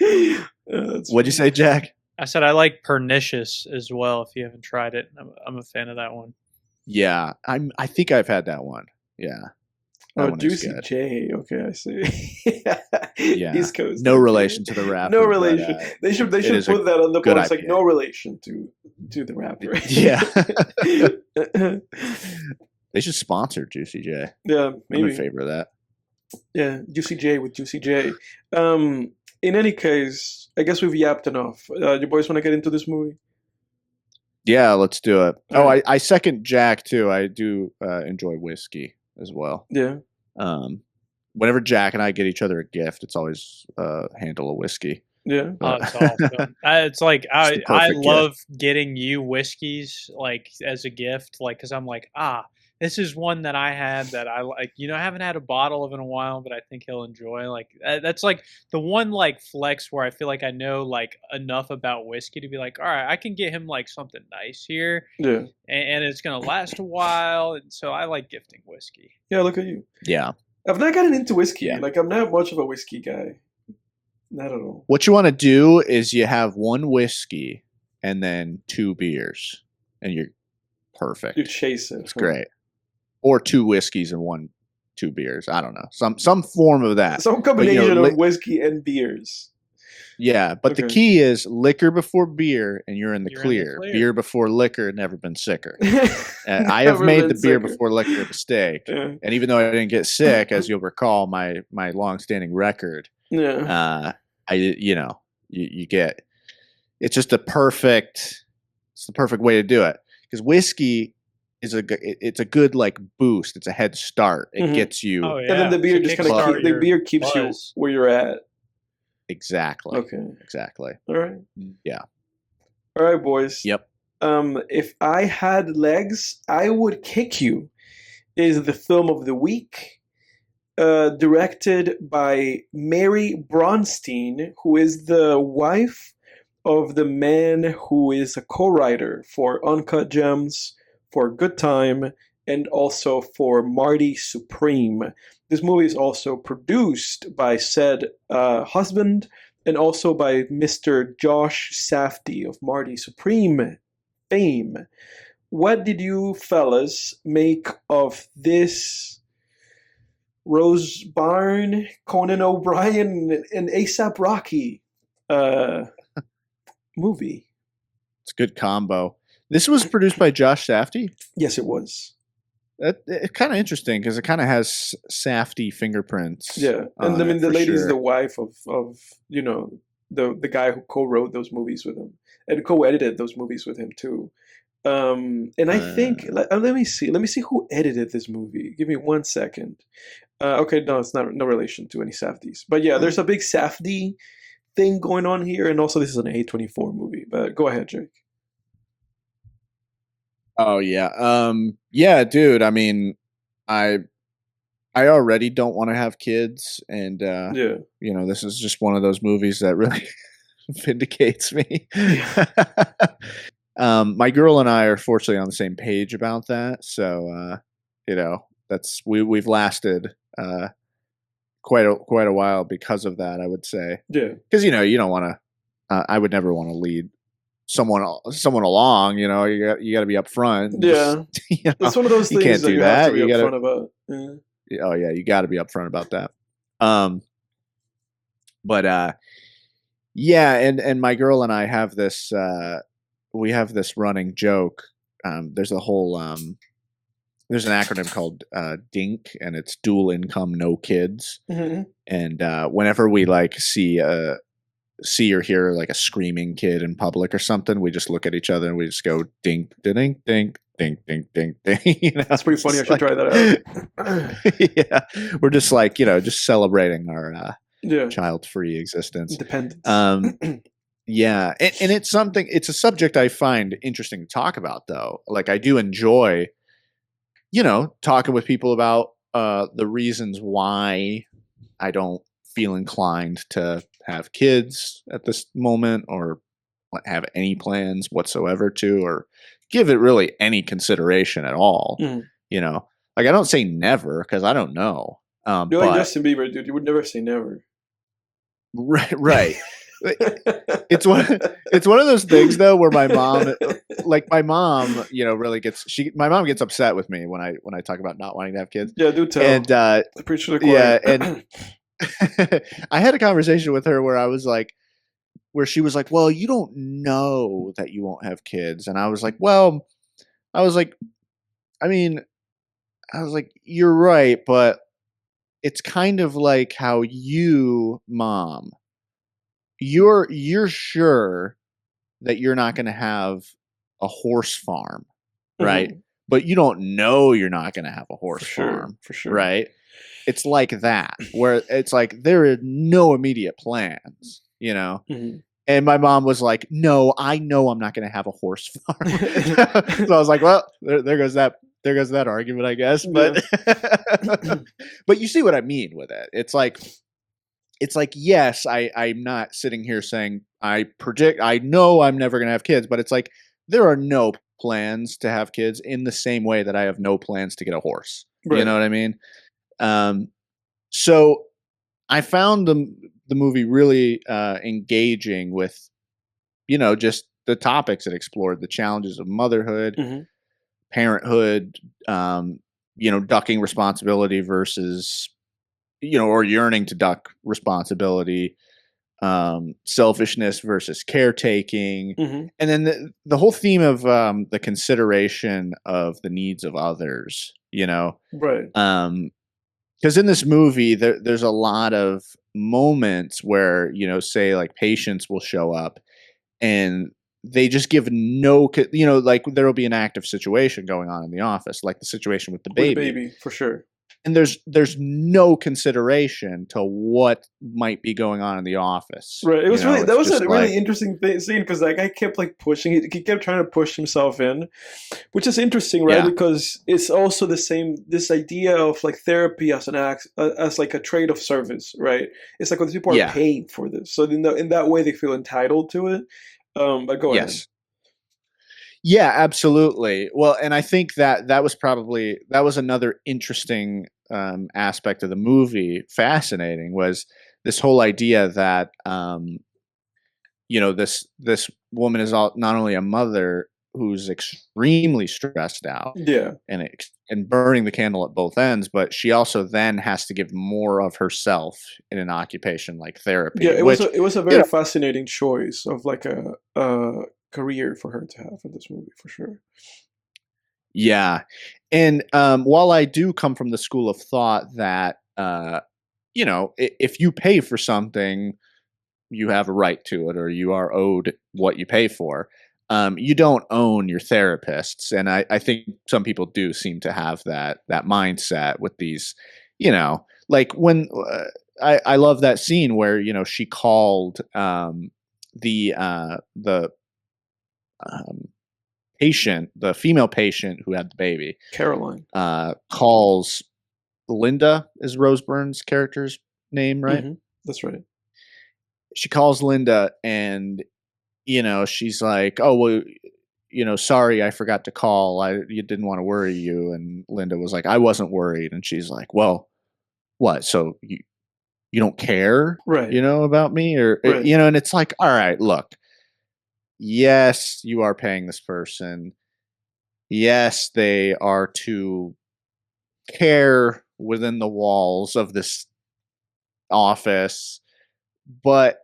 What'd you say, Jack? I said I like Pernicious as well. If you haven't tried it, I'm a fan of that one. Yeah, I think I've had that one. Yeah. Oh, Juicy J. Okay, I see. Yeah. East Coast. No relation to the rapper. No relation. But, they should put that on the box. Like IPA. no relation to the rapper. Yeah. They should sponsor Juicy J. Yeah, maybe. I'm in favor of that. Yeah, Juicy J with Juicy J. In any case, I guess we've yapped enough. You boys want to get into this movie? Yeah, let's do it. All right. I second Jack too. I do enjoy whiskey as well. Yeah. Whenever Jack and I get each other a gift, it's always a handle of whiskey. Yeah. Oh, it's awesome. It's like I perfect love getting you whiskeys like as a gift, like because I'm like this is one that I had that I like. I haven't had a bottle of in a while, but I think he'll enjoy. Like that's like the one like flex where I feel like I know like enough about whiskey to be like, all right, I can get him like something nice here. Yeah. And it's gonna last a while, and so I like gifting whiskey. Yeah, look at you. Yeah. I've not gotten into whiskey. Yeah. Like I'm not much of a whiskey guy. Not at all. What you want to do is you have one whiskey and then 2 beers, and you're perfect. You chase it. It's great. Or 2 whiskeys and 2 beers. I don't know. Some form of that. Some combination of whiskey and beers. Yeah, but the key is liquor before beer, and you're in the clear. Beer before liquor, never been sicker. I have made the beer before liquor mistake, and even though I didn't get sick, as you'll recall, my long-standing record. Yeah. You get it's just the perfect way to do it because whiskey is it's a good like boost. It's a head start. It gets you, and then the beer just kind of the beer keeps you where you're at. Exactly. Okay. Exactly. All right. Yeah. All right, boys. Yep. If I had legs, I would kick you. Is the film of the week. Directed by Mary Bronstein, who is the wife of the man who is a co-writer for Uncut Gems, for Good Time, and also for Marty Supreme. This movie is also produced by said husband and also by Mr. Josh Safdie of Marty Supreme fame. What did you fellas make of this Rose Byrne, Conan O'Brien, and A$AP Rocky movie? It's a good combo. This was produced by Josh Safdie? Yes, it was. It's kind of interesting because it kind of has Safdie fingerprints. Yeah, and I mean the lady's the wife of the guy who co-wrote those movies with him and co-edited those movies with him too. And I think let me see who edited this movie. Give me 1 second. Okay, no, it's no relation to any Safdies, but yeah, there's a big Safdie thing going on here, and also this is an A24 movie. But go ahead, Jake. Oh yeah, yeah, dude. I mean, I already don't want to have kids, and this is just one of those movies that really vindicates me. My girl and I are fortunately on the same page about that, so that's we've lasted quite a while because of that. I would say, yeah, because you don't want to. I would never want to lead someone along. You got to be upfront. Yeah, it's one of those things you can't do that you have to be upfront about. Oh yeah, you got to be upfront about that. But yeah, and my girl and I have this we have this running joke. There's a whole there's an acronym called DINK, and it's dual income, no kids. Mm-hmm. And whenever we like see or hear like a screaming kid in public or something, we just look at each other and we just go dink, dink, dink, dink, dink, dink, dink. You know, That's pretty funny. I should like, try that out. Yeah, we're just like just celebrating our Yeah, child-free existence. independence. Yeah, and it's something. It's a subject I find interesting to talk about, though. Like I do enjoy, talking with people about the reasons why I don't feel inclined to have kids at this moment, or have any plans whatsoever to, or give it really any consideration at all. Mm. Like I don't say never because I don't know. You're like Justin Bieber, dude. You would never say never. Right. It's one of those things though where my mom really my mom gets upset with me when I talk about not wanting to have kids. Yeah, do tell. And I'm pretty sure and I had a conversation with her where she was like, well, you don't know that you won't have kids. And I was like, you're right, but it's kind of like how you, Mom, you're sure that you're not going to have a horse farm, right? Mm-hmm. But you don't know you're not going to have a horse farm, for sure, right? It's like that, where it's like there are no immediate plans, Mm-hmm. And my mom was like, no, I know I'm not going to have a horse farm. So I was like, well, there goes that argument, I guess. But but you see what I mean with it. It's like, yes, I'm not sitting here saying I know I'm never going to have kids, but it's like there are no plans to have kids in the same way that I have no plans to get a horse. Right. You know what I mean? So I found the movie really engaging with, just the topics it explored, the challenges of motherhood, mm-hmm. parenthood, ducking responsibility versus, or yearning to duck responsibility, selfishness versus caretaking, mm-hmm. and then the whole theme of the consideration of the needs of others, right? Because in this movie, there's a lot of moments where, say like patients will show up and they just give no, like there'll be an active situation going on in the office, like the situation with the baby. With the baby, for sure. And there's no consideration to what might be going on in the office. Right. It was that was a really interesting scene because that guy kept like pushing. He kept trying to push himself in, which is interesting, right? Yeah. Because it's also this idea of like therapy as as like a trade of service, right? it's like when people are paying for this, so in that way they feel entitled to it. But go ahead. Yeah, absolutely. Well, and I think that was another interesting aspect of the movie, fascinating, was this whole idea that this woman is not only a mother who's extremely stressed out, and burning the candle at both ends, but she also then has to give more of herself in an occupation like therapy. Yeah, it was a very fascinating choice of like a career for her to have in this movie, for sure. Yeah. And while I do come from the school of thought that if you pay for something, you have a right to it, or you are owed what you pay for, you don't own your therapists. And I think some people do seem to have that mindset with these, like when I love that scene where she called the patient, the female patient who had the baby, Caroline, calls Linda, is Rose Byrne's character's name, right? Mm-hmm. That's right. She calls Linda and, she's like, oh, well, sorry, I forgot to call. You didn't want to worry you. And Linda was like, I wasn't worried. And she's like, well, what? So you don't care, right? About me, or, right. And it's like, all right, look, yes, you are paying this person. Yes, they are to care within the walls of this office, but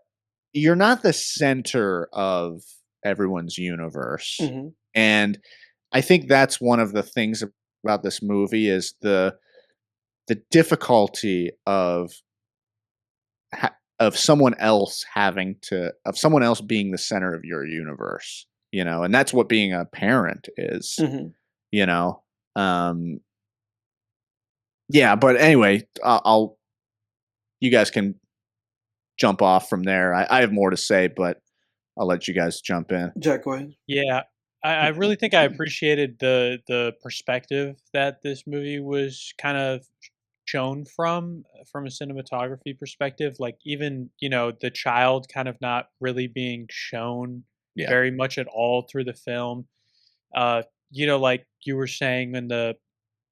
you're not the center of everyone's universe. Mm-hmm. And I think that's one of the things about this movie is the difficulty of someone else of someone else being the center of your universe, and that's what being a parent is, Mm-hmm. you know. Um yeah, but anyway, I'll you guys can jump off from there. I have more to say, but I'll let you guys jump in. Jack, go ahead. Yeah, I really think I appreciated the perspective that this movie was kind of shown from a cinematography perspective. Like even the child kind of not really being shown Yeah. very much at all through the film. Like you were saying in the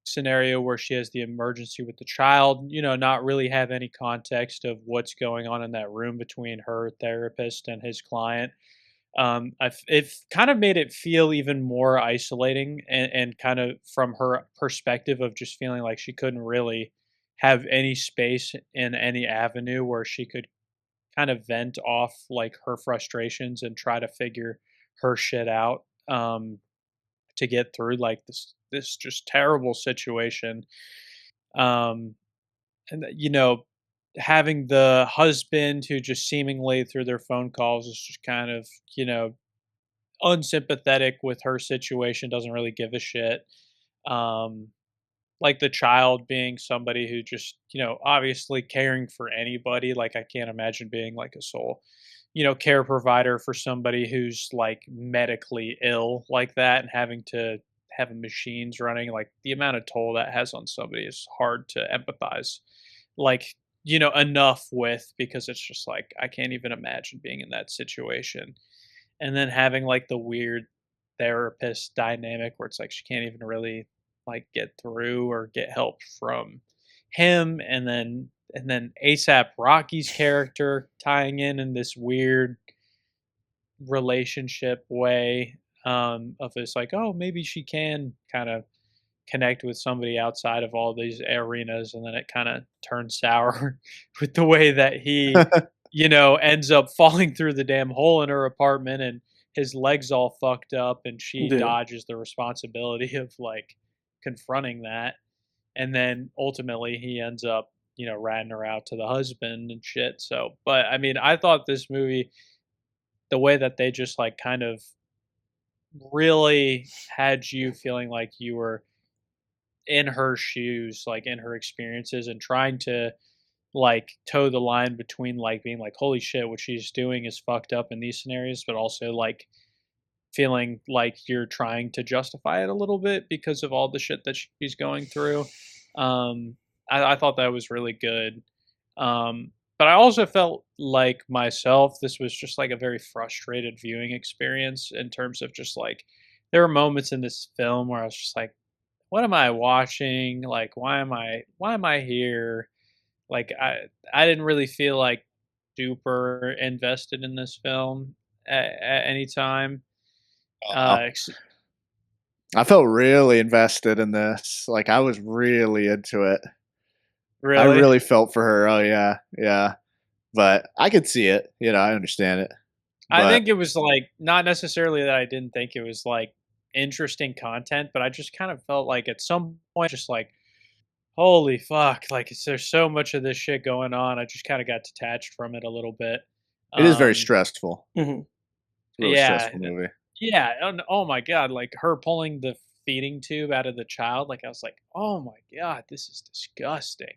scenario where she has the emergency with the child, not really have any context of what's going on in that room between her therapist and his client. It kind of made it feel even more isolating, and kind of from her perspective of just feeling like she couldn't really have any space in any avenue where she could kind of vent off like her frustrations and try to figure her shit out, to get through like this just terrible situation. um and having the husband who just seemingly through their phone calls is just kind of you know unsympathetic with her situation, doesn't really give a shit. Um, like the child being somebody who just, obviously caring for anybody. Like I can't imagine being like a sole, care provider for somebody who's like medically ill like that and having to have machines running. Like the amount of toll that has on somebody is hard to empathize. Like, enough with, because it's just like I can't even imagine being in that situation. And then having like the weird therapist dynamic where it's like she can't even really like get through or get help from him, and then ASAP Rocky's character tying in this weird relationship way, of this like, oh, maybe she can kind of connect with somebody outside of all these arenas, and then it kind of turns sour with the way that he ends up falling through the damn hole in her apartment, and his legs all fucked up, and she Yeah. dodges the responsibility of like confronting that, and then ultimately he ends up ratting her out to the husband and shit. So but I mean, I thought this movie, the way that they just like kind of really had you feeling like you were in her shoes, like in her experiences, and trying to like toe the line between like being like, holy shit, what she's doing is fucked up in these scenarios, but also like feeling like you're trying to justify it a little bit because of all the shit that she's going through. Um, I thought that was really good. But I also felt like myself, this was just like a very frustrated viewing experience in terms of just like, there were moments in this film where I was just like, what am I watching? Like, why am I here? Like, I didn't really feel like super invested in this film at any time. Uh, Ex- I felt really invested in this. Like I was really into it. I really, really felt for her. Oh yeah, yeah. But I could see it. I understand it. I But think it was like not necessarily that I didn't think it was like interesting content, but I just kind of felt like at some point, just like, holy fuck, like there's so much of this shit going on. I just kind of got detached from it a little bit. it is very Um, stressful. Mm-hmm. It's a really yeah, stressful movie. yeah. And oh my god, like her pulling the feeding tube out of the child, like I was like, oh my god, this is disgusting.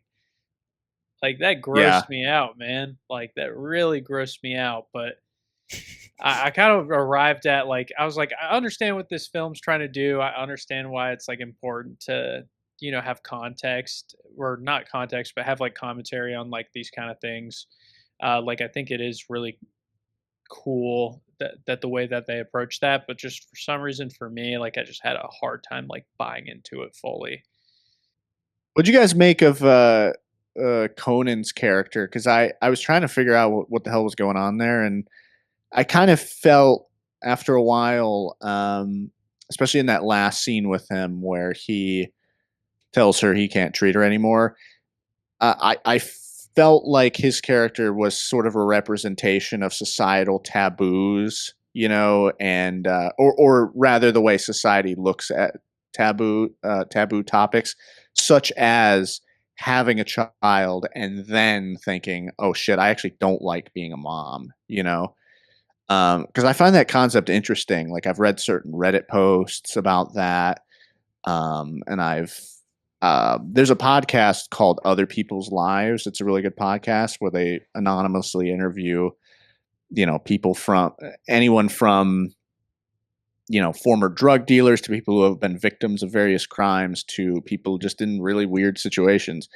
Like that Yeah. grossed me out, man. Like that really grossed me out. But I kind of arrived at like, I was like, I understand what this film's trying to do. I understand why it's like important to have context, or not context, but have like commentary on like these kind of things. Like I think it is really cool that the way that they approach that, but just for some reason for me, like I just had a hard time like buying into it fully. What'd you guys make of Conan's character? Because I was trying to figure out what the hell was going on there, and I kind of felt after a while, especially in that last scene with him where he tells her he can't treat her anymore. I felt like his character was sort of a representation of societal taboos, and or rather the way society looks at taboo topics, such as having a child and then thinking, oh shit, I actually don't like being a mom, because I find that concept interesting. Like, I've read certain Reddit posts about that, and there's a podcast called Other People's Lives. It's a really good podcast where they anonymously interview, people from anyone from, former drug dealers to people who have been victims of various crimes to people just in really weird situations.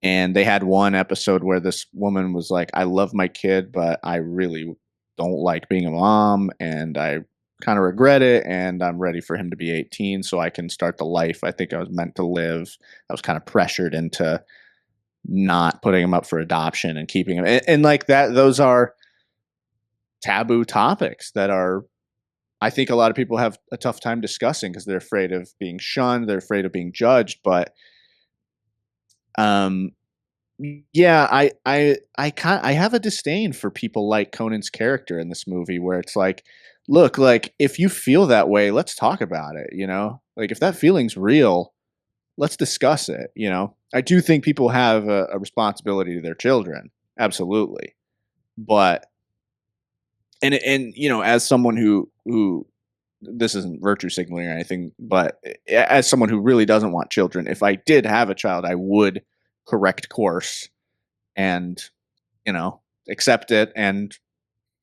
And they had one episode where this woman was like, I love my kid, but I really don't like being a mom, and I kind of regret it, and I'm ready for him to be 18 so I can start the life I think I was meant to live. I was kind of pressured into not putting him up for adoption and keeping him. And like that, those are taboo topics that are, I think a lot of people have a tough time discussing because they're afraid of being shunned, they're afraid of being judged. But yeah, I have a disdain for people like Conan's character in this movie, where it's like, look, like, if you feel that way, let's talk about it, Like, if that feeling's real, let's discuss it, I do think people have a responsibility to their children, absolutely. But and as someone who this isn't virtue signaling or anything, but as someone who really doesn't want children, if I did have a child, I would correct course and, accept it and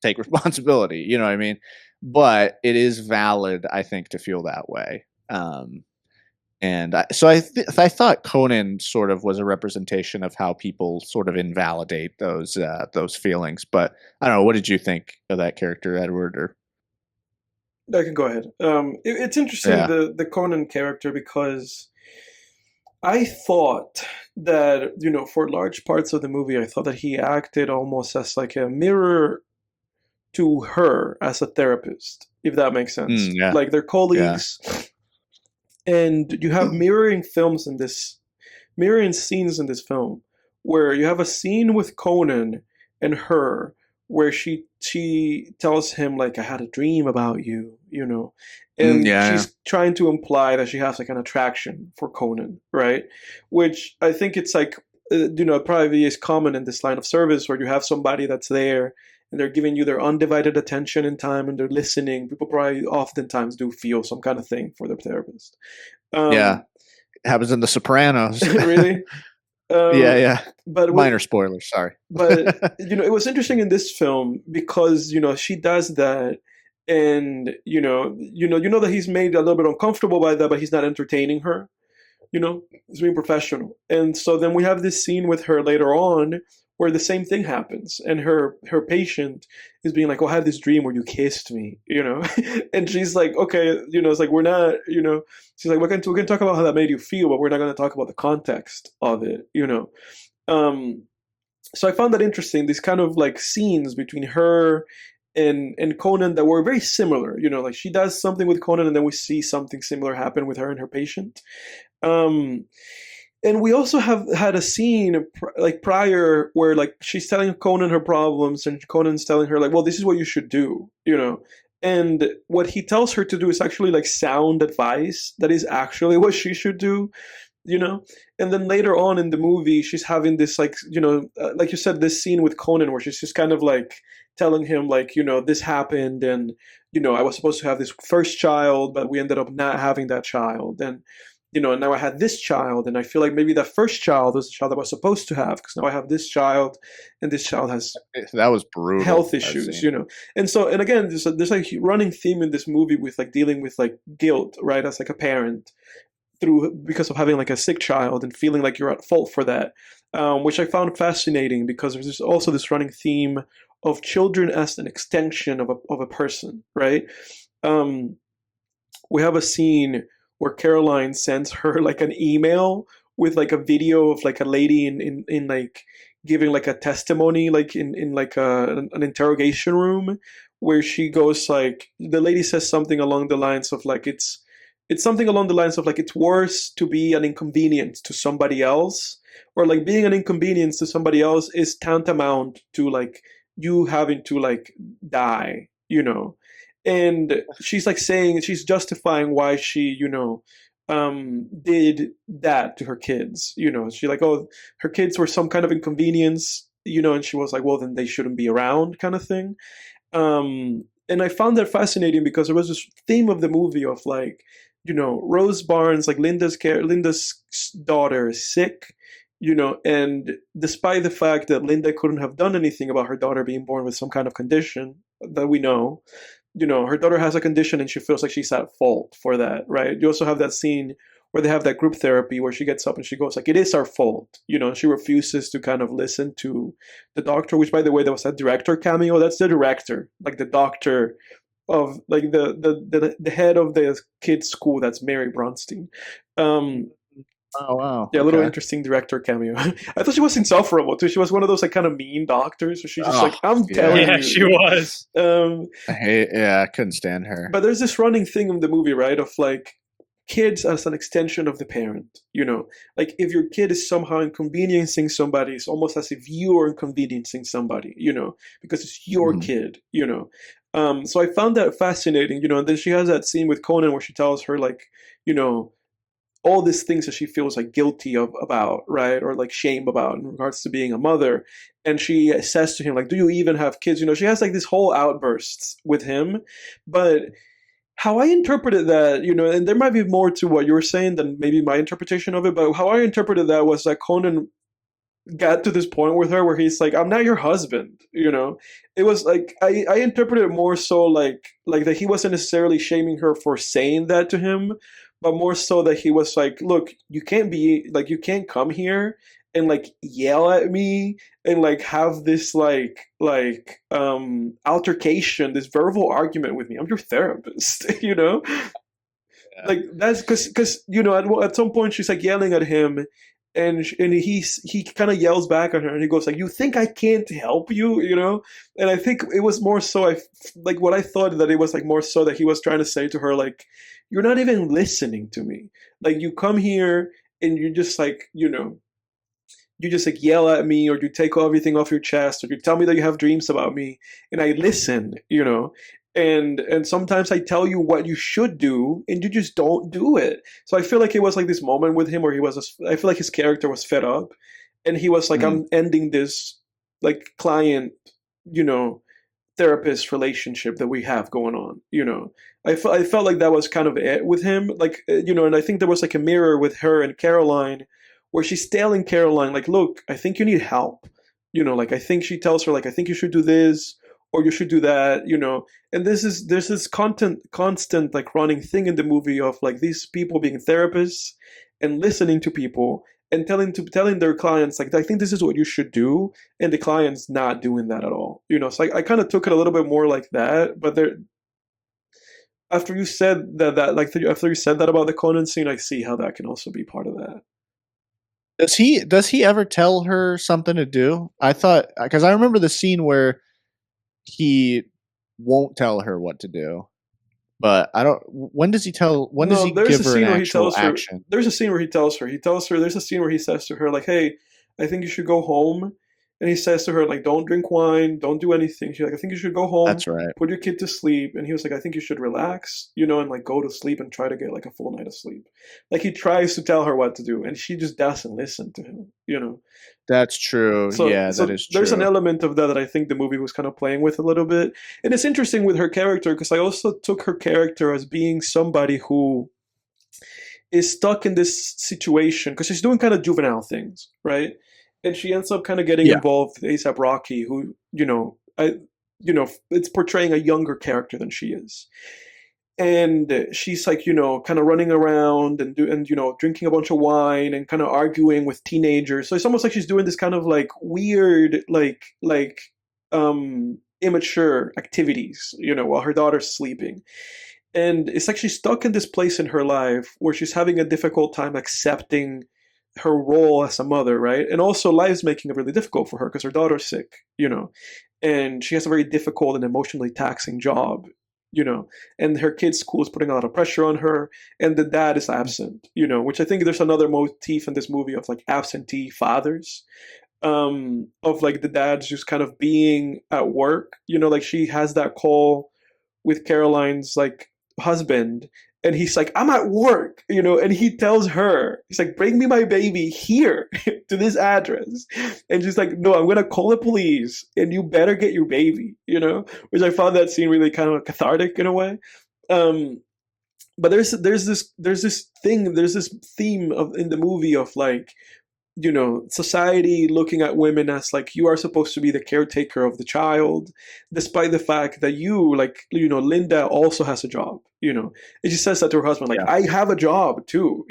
take responsibility. You know what I mean? But it is valid, I think, to feel that way. And I thought Conan sort of was a representation of how people sort of invalidate those feelings. But I don't know. What did you think of that character, Edward? Or I can go ahead. It's interesting, Yeah. the Conan character, because I thought that, for large parts of the movie, I thought that he acted almost as like a mirror to her as a therapist, if that makes sense. Yeah. Like, they're Yeah. colleagues, and you have mirroring scenes in this film, where you have a scene with Conan and her, where she tells him, like, I had a dream about you, and Yeah. she's trying to imply that she has like an attraction for Conan, right? Which I think it's like, probably is common in this line of service, where you have somebody that's there and they're giving you their undivided attention and time, and they're listening. People probably oftentimes do feel some kind of thing for their therapist. Yeah. It happens in The Sopranos. Really? Yeah. But minor spoilers, sorry. But it was interesting in this film because she does that, and you know that he's made a little bit uncomfortable by that, but he's not entertaining her. He's being professional, and so then we have this scene with her later on where the same thing happens, and her patient is being like, "Oh, I had this dream where you kissed me," and she's like, "Okay, it's like, we're not, she's like, we can talk about how that made you feel, but we're not going to talk about the context of it, So I found that interesting, these kind of like scenes between her and Conan that were very similar. Like, she does something with Conan, and then we see something similar happen with her and her patient. And we also have had a scene prior where, like, she's telling Conan her problems, and Conan's telling her, like, well, this is what you should do, And what he tells her to do is actually like sound advice that is actually what she should do, And then later on in the movie, she's having this, like, like you said, this scene with Conan where she's just kind of like telling him, like, this happened, and, I was supposed to have this first child, but we ended up not having that child. And, and now I had this child, and I feel like maybe that first child was the child I was supposed to have, because now I have this child, and this child has that was brutal health issues, And so, and again, there's like a running theme in this movie with like dealing with like guilt, right, as like a parent, because of having like a sick child and feeling like you're at fault for that, which I found fascinating, because there's also this running theme of children as an extension of a person, right? We have a scene where Caroline sends her like an email with like a video of like a lady in like giving like a testimony, like in like an interrogation room, where she goes, like, the lady says something along the lines of like, it's it's something along the lines of like it's worse to be an inconvenience to somebody else, or like being an inconvenience to somebody else is tantamount to like you having to like die, you know. And she's like saying she's justifying why she, did that to her kids. You know, she like, oh, her kids were some kind of inconvenience, and she was like, well, then they shouldn't be around, kind of thing. And I found that fascinating because there was this theme of the movie of like, Rose Barnes, like Linda's daughter, is sick, and despite the fact that Linda couldn't have done anything about her daughter being born with some kind of condition that we know, her daughter has a condition and she feels like she's at fault for that, right? You also have that scene where they have that group therapy where she gets up and she goes like, it is our fault, she refuses to kind of listen to the doctor, which by the way, there was that director cameo. That's the director, like the doctor of like the head of the kids school. That's Mary Bronstein. Oh wow! Yeah, a little interesting director cameo. I thought she was insufferable too. She was one of those like kind of mean doctors. So she's just like, I'm telling you. Yeah, she was. I couldn't stand her. But there's this running thing in the movie, right? Of like kids as an extension of the parent. Like if your kid is somehow inconveniencing somebody, it's almost as if you are inconveniencing somebody. Because it's your kid. So I found that fascinating. And then she has that scene with Conan where she tells her like, all these things that she feels like guilty about, right? Or like shame about in regards to being a mother. And she says to him, like, do you even have kids? She has like this whole outbursts with him. But how I interpreted that, and there might be more to what you were saying than maybe my interpretation of it, but how I interpreted that was that Conan got to this point with her where he's like, I'm not your husband, It was like, I interpreted it more so like that he wasn't necessarily shaming her for saying that to him, but more so that he was like, look, you can't come here and like yell at me and like have this altercation, this verbal argument with me. I'm your therapist, Yeah. Like that's because at some point she's like yelling at him, and he kind of yells back at her, and he goes like, "You think I can't help you?" And I think it was more so like what I thought, that it was like more so that he was trying to say to her like, "You're not even listening to me. Like you come here and you just like you just like yell at me, or you take everything off your chest, or you tell me that you have dreams about me, and I listen, And sometimes I tell you what you should do, and you just don't do it." So I feel like it was like this moment with him where I feel like his character was fed up, and he was like, I'm ending this like client, therapist relationship that we have going on. I felt like that was kind of it with him, like and I think there was like a mirror with her and Caroline, where she's telling Caroline like, look, I think you need help. Like I think she tells her like, I think you should do this, or you should do that, and there's this constant like running thing in the movie of like these people being therapists and listening to people and telling their clients like, I think this is what you should do, and the client's not doing that at all. So I kind of took it a little bit more like that. But after you said that after you said that about the Conan scene, I see how that can also be part of that. Does he ever tell her something to do? I thought, because I remember the scene where he won't tell her what to do, but I don't. When does he tell? When does he give her an actual action? There's a scene where he tells her. There's a scene where he says to her like, "Hey, I think you should go home." And he says to her like, "Don't drink wine, don't do anything." She's like, "I think you should go home. That's right. Put your kid to sleep." And he was like, "I think you should relax, and like go to sleep and try to get like a full night of sleep." Like he tries to tell her what to do, and she just doesn't listen to him. That's true. So that is true. There's an element of that I think the movie was kind of playing with a little bit. And it's interesting with her character, because I also took her character as being somebody who is stuck in this situation because she's doing kind of juvenile things, right? And she ends up kind of getting involved with A$AP Rocky, who, it's portraying a younger character than she is. And she's like, kind of running around and drinking a bunch of wine and kind of arguing with teenagers. So it's almost like she's doing this kind of like weird, immature activities, while her daughter's sleeping. And it's like she's stuck in this place in her life where she's having a difficult time accepting her role as a mother, right? And also life's making it really difficult for her because her daughter's sick, and she has a very difficult and emotionally taxing job, and her kid's school is putting a lot of pressure on her, and the dad is absent, which I think there's another motif in this movie of like absentee fathers, of like the dad's just kind of being at work, like she has that call with Caroline's like husband, and he's like, I'm at work, and he tells her, he's like, bring me my baby here to this address. And she's like, no, I'm gonna call the police and you better get your baby, which I found that scene really kind of cathartic in a way. But there's this theme of in the movie of like, society looking at women as like you are supposed to be the caretaker of the child, despite the fact that Linda also has a job, and she says that to her husband, like, I have a job too,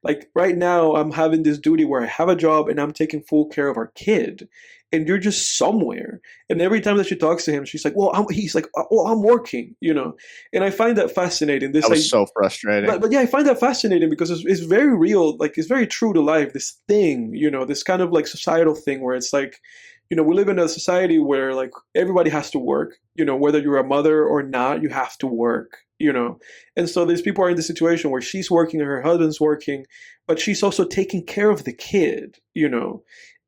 like right now I'm having this duty where I have a job and I'm taking full care of our kid, and you're just somewhere. And every time that she talks to him, she's like, he's like, well, I'm working, and I find that fascinating. That was so frustrating. But yeah, I find that fascinating because it's very real. Like, it's very true to life, this thing, this kind of like societal thing where it's like, we live in a society where like everybody has to work, whether you're a mother or not, you have to work, and so these people are in the situation where she's working and her husband's working, but she's also taking care of the kid,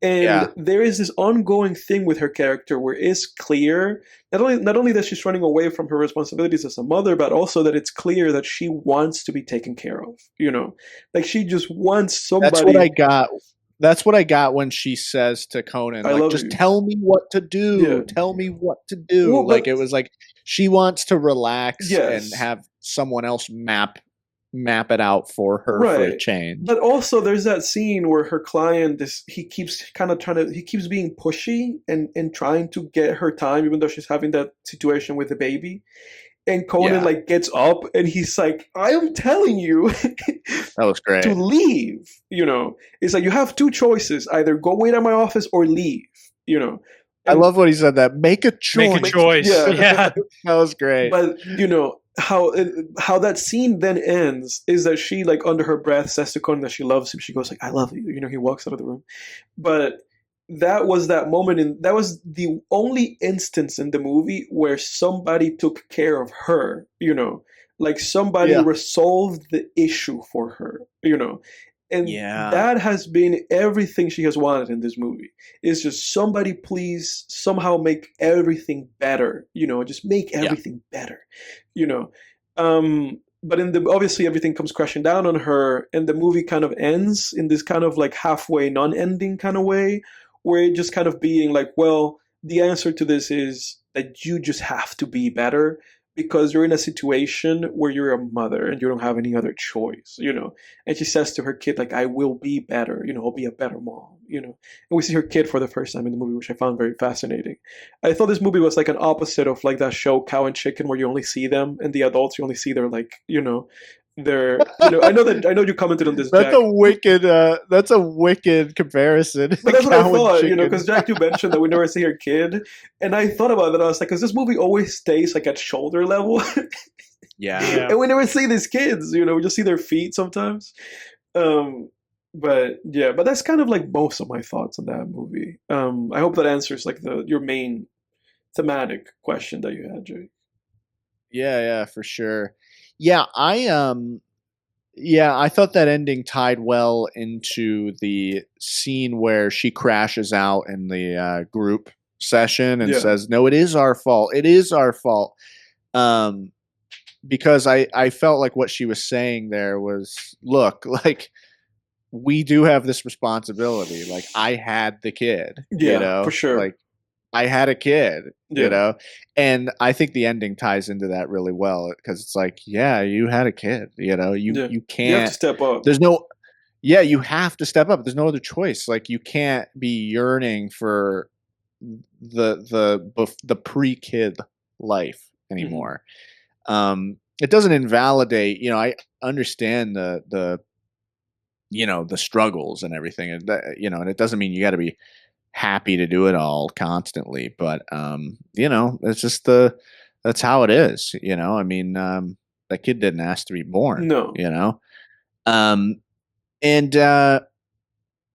and there is this ongoing thing with her character where it's clear not only that she's running away from her responsibilities as a mother, but also that it's clear that she wants to be taken care of. Like she just wants somebody. That's what I got when she says to Conan, like, just tell me what to do. Yeah. Tell me what to do. Well, like, it was like she wants to relax and have someone else map it out for her for a change. But also there's that scene where her client he keeps being pushy and trying to get her time, even though she's having that situation with the baby. And Conan like gets up and he's like, I am telling you that was great to leave. It's like you have two choices: either go wait at my office or leave. And I love what he said. That make a choice. Make a choice. Yeah. That was great. But how that scene then ends is that she, like, under her breath says to Conan that she loves him. She goes like, I love you. He walks out of the room. But that was that moment, that was the only instance in the movie where somebody took care of her, like somebody resolved the issue for her, and that has been everything she has wanted in this movie. It's just somebody please somehow make everything better, just make everything better, but obviously everything comes crashing down on her, and the movie kind of ends in this kind of like halfway non-ending kind of way, where it just kind of being like, well, the answer to this is that you just have to be better because you're in a situation where you're a mother and you don't have any other choice, And she says to her kid, like, I will be better, I'll be a better mom, And we see her kid for the first time in the movie, which I found very fascinating. I thought this movie was like an opposite of like that show Cow and Chicken, where you only see them, and the adults, you only see their, like, they're, I know you commented on this. That's Jack. That's a wicked comparison. But that's what I thought, because Jack, you mentioned that we never see her kid, and I thought about it. I was like, because this movie always stays like at shoulder level. Yeah. And we never see these kids. We just see their feet sometimes. But that's kind of like most of my thoughts on that movie. I hope that answers like your main thematic question that you had, Jake. Yeah, for sure. Yeah, I thought that ending tied well into the scene where she crashes out in the group session and says, "No, it is our fault. It is our fault." Because I felt like what she was saying there was, look, like, we do have this responsibility. Like, I had the kid, for sure. Like, I had a kid, and I think the ending ties into that really well, because it's like, you had a kid, you can't, you have to step up. You have to step up. There's no other choice. Like, you can't be yearning for the pre-kid life anymore. Mm-hmm. It doesn't invalidate, I understand the struggles and everything, and and it doesn't mean you got to be happy to do it all constantly, but it's just that's how it is. I mean, that kid didn't ask to be born. No. And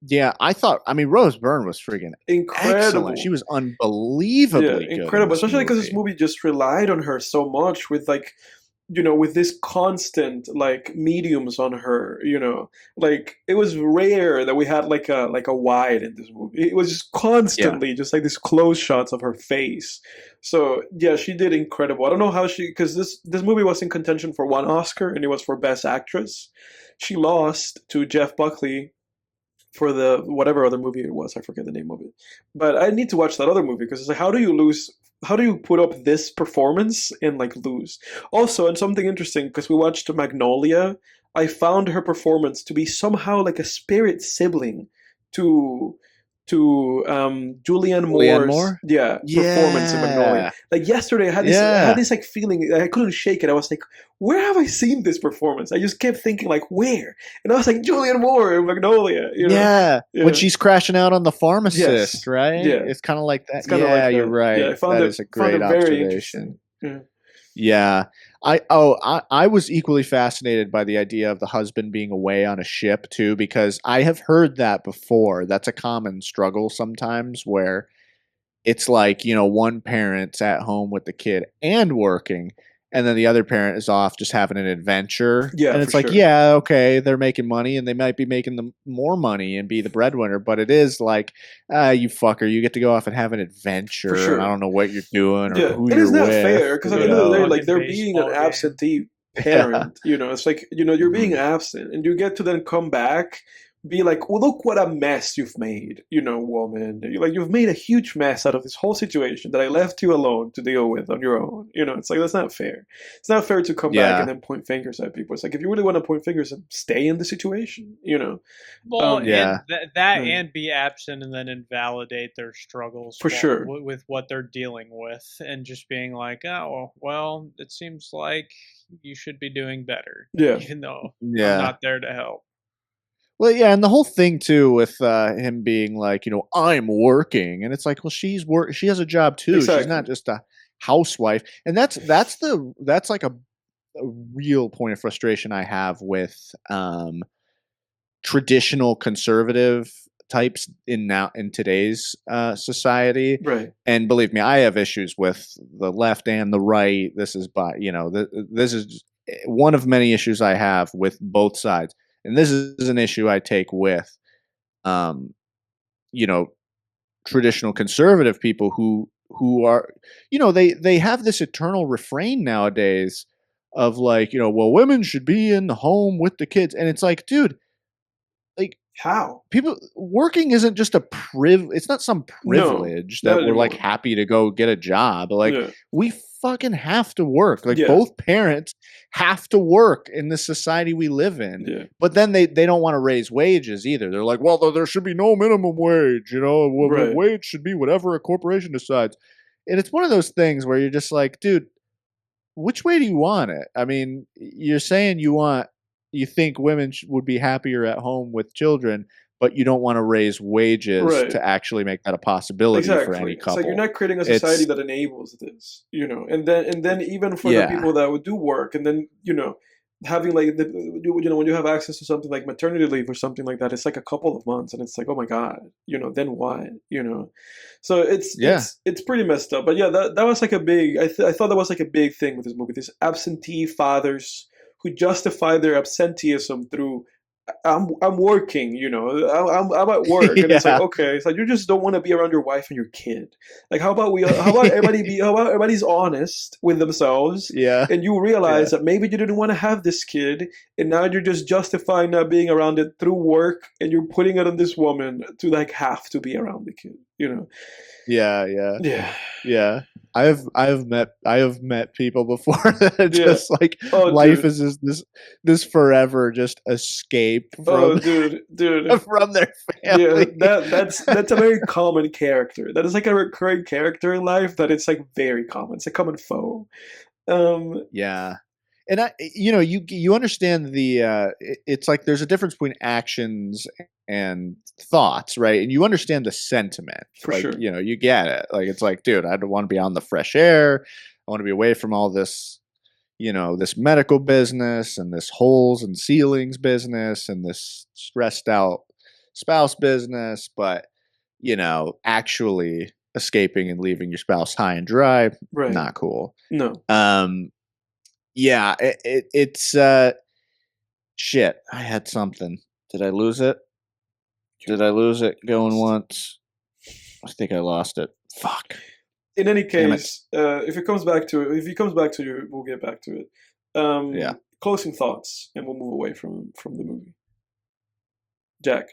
Yeah, I mean, Rose Byrne was freaking excellent. She Incredible. was Yeah, unbelievably good in incredible. this Especially because this movie. movie just relied on her so much with like, with this constant like mediums on her, like it was rare that we had like a wide in this movie. It was just Yeah. constantly just like these close shots of her face. So yeah, she did incredible. I don't know how she, because this movie was in contention for one Oscar and it was for Best Actress. She lost to Jeff Buckley for the whatever other movie it was. I forget the name of it. But I need to watch that other movie because it's like, how do you lose? How do you put up this performance and like lose? Also, and something interesting because we watched Magnolia, I found her performance to be somehow like a spirit sibling to Julianne Julianne Moore's, Moore? yeah, performance in Magnolia. Yeah. Like yesterday, Yeah. like feeling I couldn't shake it. I was like, where have I seen this performance? I just kept thinking like, where? And I was like, Julianne Moore in Magnolia. Yeah. When Yeah. she's crashing out on the pharmacist, Yes. right? Yeah. It's kind of like that. It's kind of Yeah, like you're that. Yeah. right. I found That it is a found great it very observation. interesting. Yeah. Yeah. I was equally fascinated by the idea of the husband being away on a ship too, because I have heard that before. That's a common struggle sometimes where it's like, one parent's at home with the kid and working, and then the other parent is off just having an adventure. Yeah, And for it's like, sure. yeah, okay, they're making money and they might be making the more money and be the breadwinner, but it is like, you fucker, you get to go off and have an For adventure, and I sure. don't know what you're doing or Yeah. who And it's you're not with, fair because at Go the end to of the a day, you like fucking they're being an baseball game. absentee know. parent, it's like, you're being Mhm. absent and you get to then come back, be like, well, look what a mess you've made, woman. You've made a huge mess out of this whole situation that I left you alone to deal with on your own. It's like, that's not fair. It's not fair to come back and Yeah. then point fingers at people. It's like, if you really want to point fingers, then stay in the situation. Well, Um, and Yeah. that right. and be absent and then invalidate their struggles For sure. with what they're dealing with, and just being like, oh, well, it seems like you should be doing better, Yeah. even though I'm Yeah. not there to help. Well, yeah, and the whole thing too with him being like, I'm working, and it's like, well, she has a job too. She's Exactly. not just a housewife, and that's like a real point of frustration I have with traditional conservative types in today's society. Right. And believe me, I have issues with the left and the right. This is this is one of many issues I have with both sides, and this is an issue I take with um, you know, traditional conservative people who are, they have this eternal refrain nowadays of like, well, women should be in the home with the kids, and it's like, dude, like, How? people working isn't just it's not some No, privilege that not we're like anymore. happy to go get a job. Like, Yeah. we fucking have to work. Like, Yeah. both parents have to work in the society we live in. Yeah. But then they don't want to raise wages either. They're like, well, there should be no minimum wage, the Right. wage should be whatever a corporation decides. And it's one of those things where you're just like, dude, which way do you want it? I mean, you're saying you think women would be happier at home with children, but you don't want to raise wages Right. to actually make that a possibility for any Exactly. It's like you're couple. not creating a society It's that enables this. And then even for the yeah, people that would do work, and then having like when you have access to something like maternity leave or something like that, it's like a couple of months, and it's like, oh my god, then what? So it's yeah, it's it's pretty messed up. But yeah, that was like a big. I thought that was like a big thing with this movie. These absentee fathers who justify their absenteeism through I'm working. I'm at work, and it's like, yeah, okay, it's like you just don't want to be around your wife and your kid. Like, how about everybody's honest with themselves, yeah, and you yeah, realize that maybe you didn't want to have this kid, and now you're just justifying not being around it through work, and you're putting it on this woman to like have to be around the kid. yeah, yeah. Yeah, Yeah. I have met people before that yeah. just like Oh, life dude. is just this forever just escape Oh, from dude. from their Yeah, family. that's a very common character. That is like a recurring character in life that it's like very common. It's a common foe. Um, Yeah. And you understand it's like there's a difference between actions and thoughts, right? And you understand the sentiment. for Like, sure. you get it. Like, it's like, dude, I don't want to be on the fresh air. I want to be away from all this, this medical business and this holes and ceilings business and this stressed out spouse business, but actually escaping and leaving your spouse high and dry, Right. not cool. No. Yeah, it's shit. I had something. Did I lose it? Going once? I think I lost it. Fuck. In any case, if he comes back to you, we'll get back to it. Yeah. Closing thoughts, and we'll move away from the movie. Jake.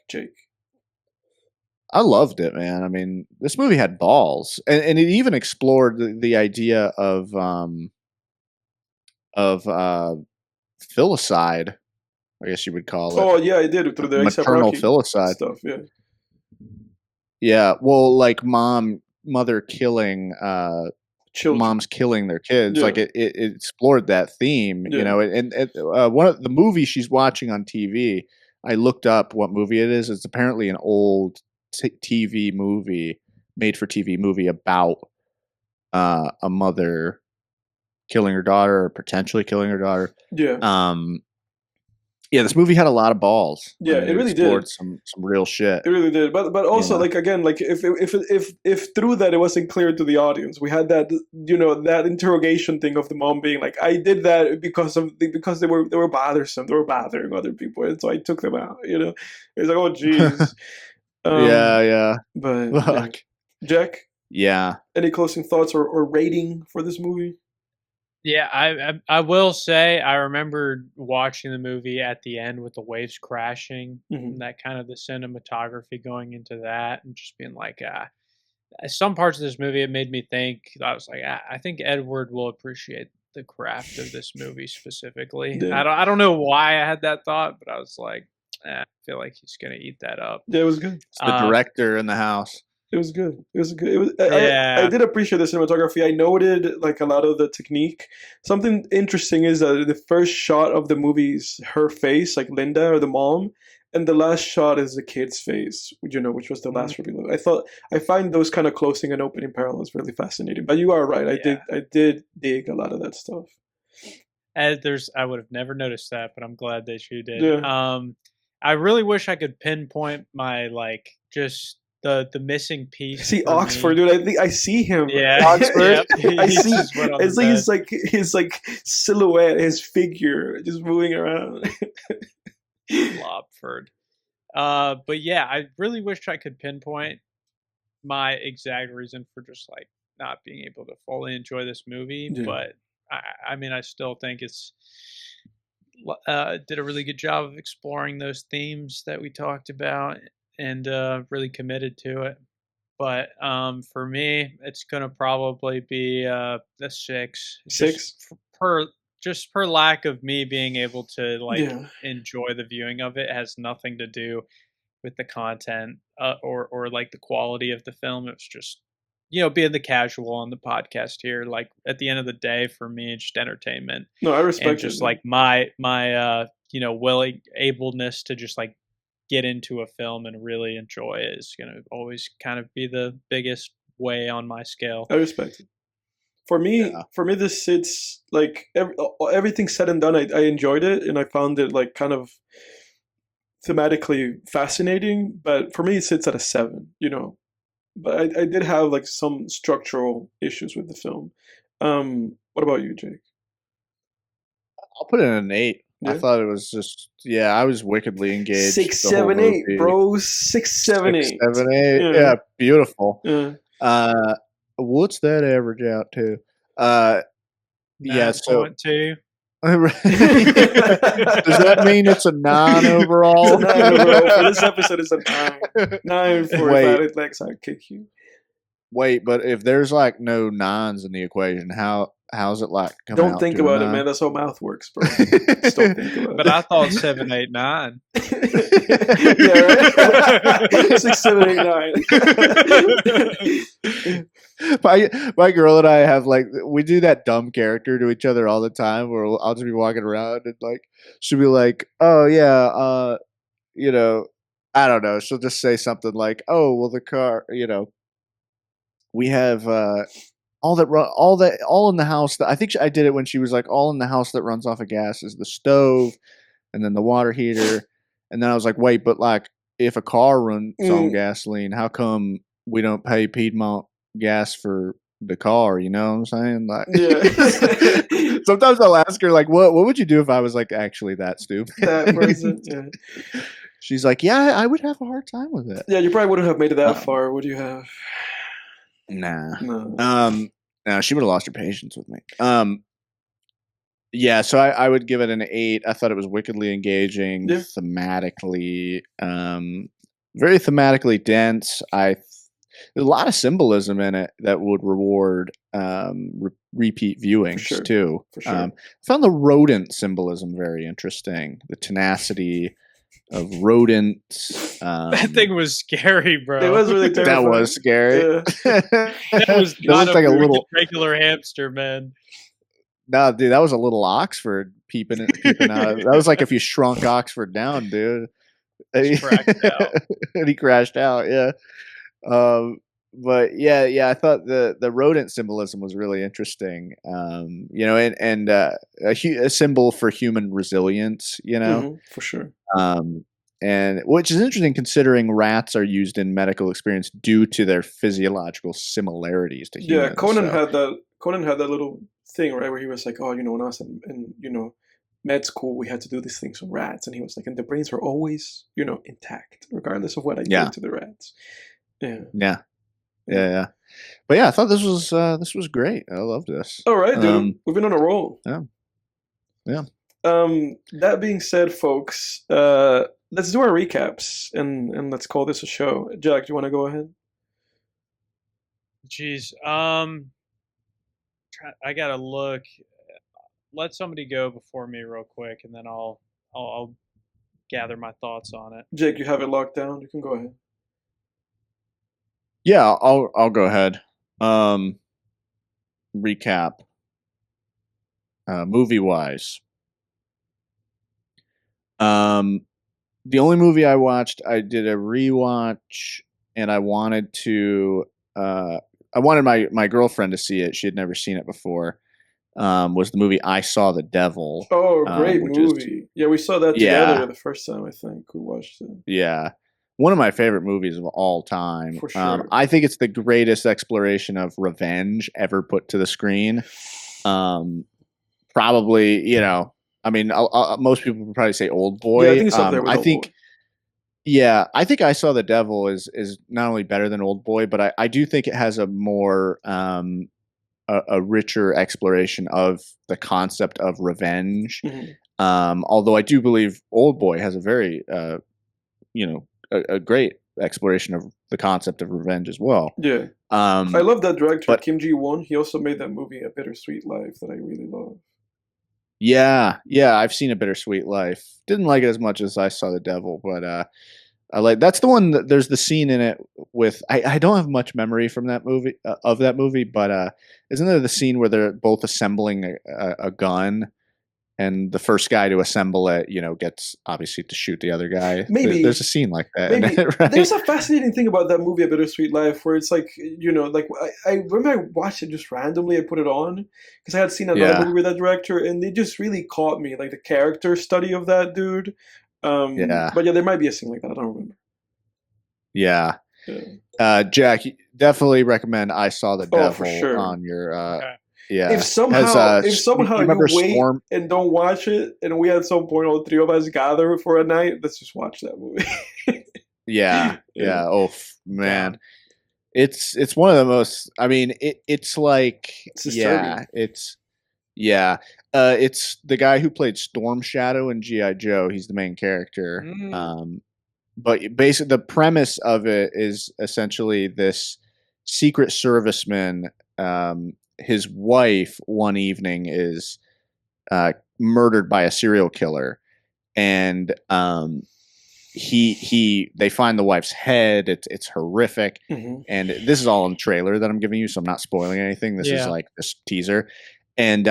I loved it, man. I mean, this movie had balls, and it even explored the idea of filicide, I guess you would call it. Oh yeah, I did through the maternal filicide stuff. Yeah. Yeah. Well, like mother killing children. Moms killing their kids. Yeah. Like it explored that theme, and one of the movies she's watching on TV, I looked up what movie it is. It's apparently an old TV movie, made for TV movie about a mother killing her daughter or potentially killing her daughter. Yeah. Yeah, this movie had a lot of balls. Yeah, it really did. Some real shit. It really did. But also, like, again, like if through that it wasn't clear to the audience, we had that that interrogation thing of the mom being like, I did that because they were bothersome, they were bothering other people, and so I took them out. It's like, oh jeez. Yeah. But fuck, Jack. Yeah. Any closing thoughts or rating for this movie? Yeah, I will say I remember watching the movie at the end with the waves crashing, and that kind of the cinematography going into that, and just being like, some parts of this movie it made me think. I was like, I think Edward will appreciate the craft of this movie specifically. Yeah. I don't know why I had that thought, but I was like, I feel like he's gonna eat that up. Yeah, it was good. It's the director in the house. It was good. I did appreciate the cinematography. I noted like a lot of the technique. Something interesting is that the first shot of the movie is her face, like Linda or the mom, and the last shot is the kid's face, which was the last reveal. I find those kind of closing and opening parallels really fascinating. But you are right. I did dig a lot of that stuff. I would have never noticed that, but I'm glad that you did. Yeah. I really wish I could pinpoint my just the missing piece. See Oxford, dude. I think I see him. Yeah, Oxford. Yep. I see. It's like his silhouette, his figure, just moving around. Lobford. But yeah, I really wish I could pinpoint my exact reason for just like not being able to fully enjoy this movie. Yeah. But I mean, I still think it's did a really good job of exploring those themes that we talked about. And really committed to it. But for me, it's going to probably be the 6. 6? Just per lack of me being able to enjoy the viewing of it. It has nothing to do with the content or like the quality of the film. It was just, being the casual on the podcast here. Like at the end of the day, for me, it's just entertainment. No, I respect and just like my willing ableness to just like get into a film and really enjoy it is going to always kind of be the biggest way on my scale. I respect it. For me, this sits like everything said and done. I enjoyed it and I found it like kind of thematically fascinating. But for me, it sits at a 7. But I did have like some structural issues with the film. What about you, Jake? I'll put it in an 8. Yeah. I thought it was just I was wickedly engaged. 6, 7, 8, bro. 6, 7, 8. 7, 8. Yeah, beautiful. Yeah. What's that average out to? 9.2. Does that mean it's a 9 overall? It's a 9 overall. For this episode, it's a 9. 9 for if I kick you. Wait, but if there's like no 9s in the equation, how's it like? Don't think about it, man. That's how math works, bro. Just don't think about it. But I thought 7, 8, 9. Yeah, right? 6, 7, 8, 9. My girl and I have like we do that dumb character to each other all the time where I'll just be walking around and like she'll be like, oh yeah, I don't know. She'll just say something like, oh well, the car, we have all in the house. I think I did it when she was like, all in the house that runs off of gas is the stove, and then the water heater, and then I was like, wait, but like if a car runs on Mm. gasoline, how come we don't pay Piedmont gas for the car? You know what I'm saying? Like, Yeah. sometimes I'll ask her, like, what would you do if I was like actually that stupid? That person. Yeah. She's like, yeah, I would have a hard time with it. Yeah, you probably wouldn't have made it that far, would you have? Nah. No. No, she would have lost her patience with me. Yeah, so I would give it an 8. I thought it was wickedly engaging, Yeah. thematically, very thematically dense. There's a lot of symbolism in it that would reward repeat viewings sure. too. For sure. I found the rodent symbolism very interesting. The tenacity of rodents. That thing was scary, bro. It was really terrifying. That was scary. Yeah. That was not like a little regular hamster, man. No, dude, that was a little Oxford peeping out. That was like if you shrunk Oxford down, dude. And he cracked out. And he crashed out. Yeah. But yeah, I thought the rodent symbolism was really interesting. You know, and a symbol for human resilience. You know, for sure. And which is interesting considering rats are used in medical experience due to their physiological similarities to humans. Yeah, Conan had that little thing, right, where he was like, oh, you know, when I was in med school, we had to do these things on rats, and he was like, and the brains were always, intact, regardless of what I did to the rats. Yeah. But yeah, I thought this was great. I loved this. All right, dude, we've been on a roll. Yeah. That being said, folks, let's do our recaps and let's call this a show. Jack, do you want to go ahead? Jeez, I gotta look. Let somebody go before me real quick, and then I'll gather my thoughts on it. Jake, you have it locked down. You can go ahead. Yeah, I'll go ahead. Recap. Movie wise. The only movie I watched, I did a rewatch, and I wanted my girlfriend to see it. She had never seen it before. Was the movie I Saw the Devil? Oh, great movie! Yeah, we saw that together the first time. I think we watched it. Yeah, one of my favorite movies of all time. For sure. I think it's the greatest exploration of revenge ever put to the screen. Probably, I mean, most people would probably say Old Boy. Yeah, I think it's up there with Old Boy. Yeah, I think I Saw the Devil is not only better than Old Boy, but I do think it has a more a richer exploration of the concept of revenge. Although I do believe Old Boy has a very a great exploration of the concept of revenge as well. Yeah, I love that director Kim Ji-won. He also made that movie A Bittersweet Life that I really love. Yeah, I've seen A Bittersweet Life. Didn't like it as much as I Saw the Devil, but I like that's the one that there's the scene in it with I don't have much memory from that movie but isn't there the scene where they're both assembling a gun, and the first guy to assemble it, gets obviously to shoot the other guy. Maybe there's a scene like that. Maybe right? There's a fascinating thing about that movie, A Bittersweet Life, where it's like like I remember I watched it just randomly. I put it on because I had seen another movie with that director, and it just really caught me, like the character study of that dude. But yeah, there might be a scene like that. I don't remember. Yeah. Jack, definitely recommend I Saw the Devil for sure. on your okay. Yeah. If somehow you wait and don't watch it, and we at some point all three of us gather for a night, let's just watch that movie. Yeah. Oh man, it's one of the most. I mean, it's like it's the guy who played Storm Shadow in G.I. Joe. He's the main character. But basically, the premise of it is essentially this Secret Serviceman. His wife one evening is murdered by a serial killer, and they find the wife's head. It's horrific, and this is all in the trailer that I'm giving you, so I'm not spoiling anything. This is like this teaser. And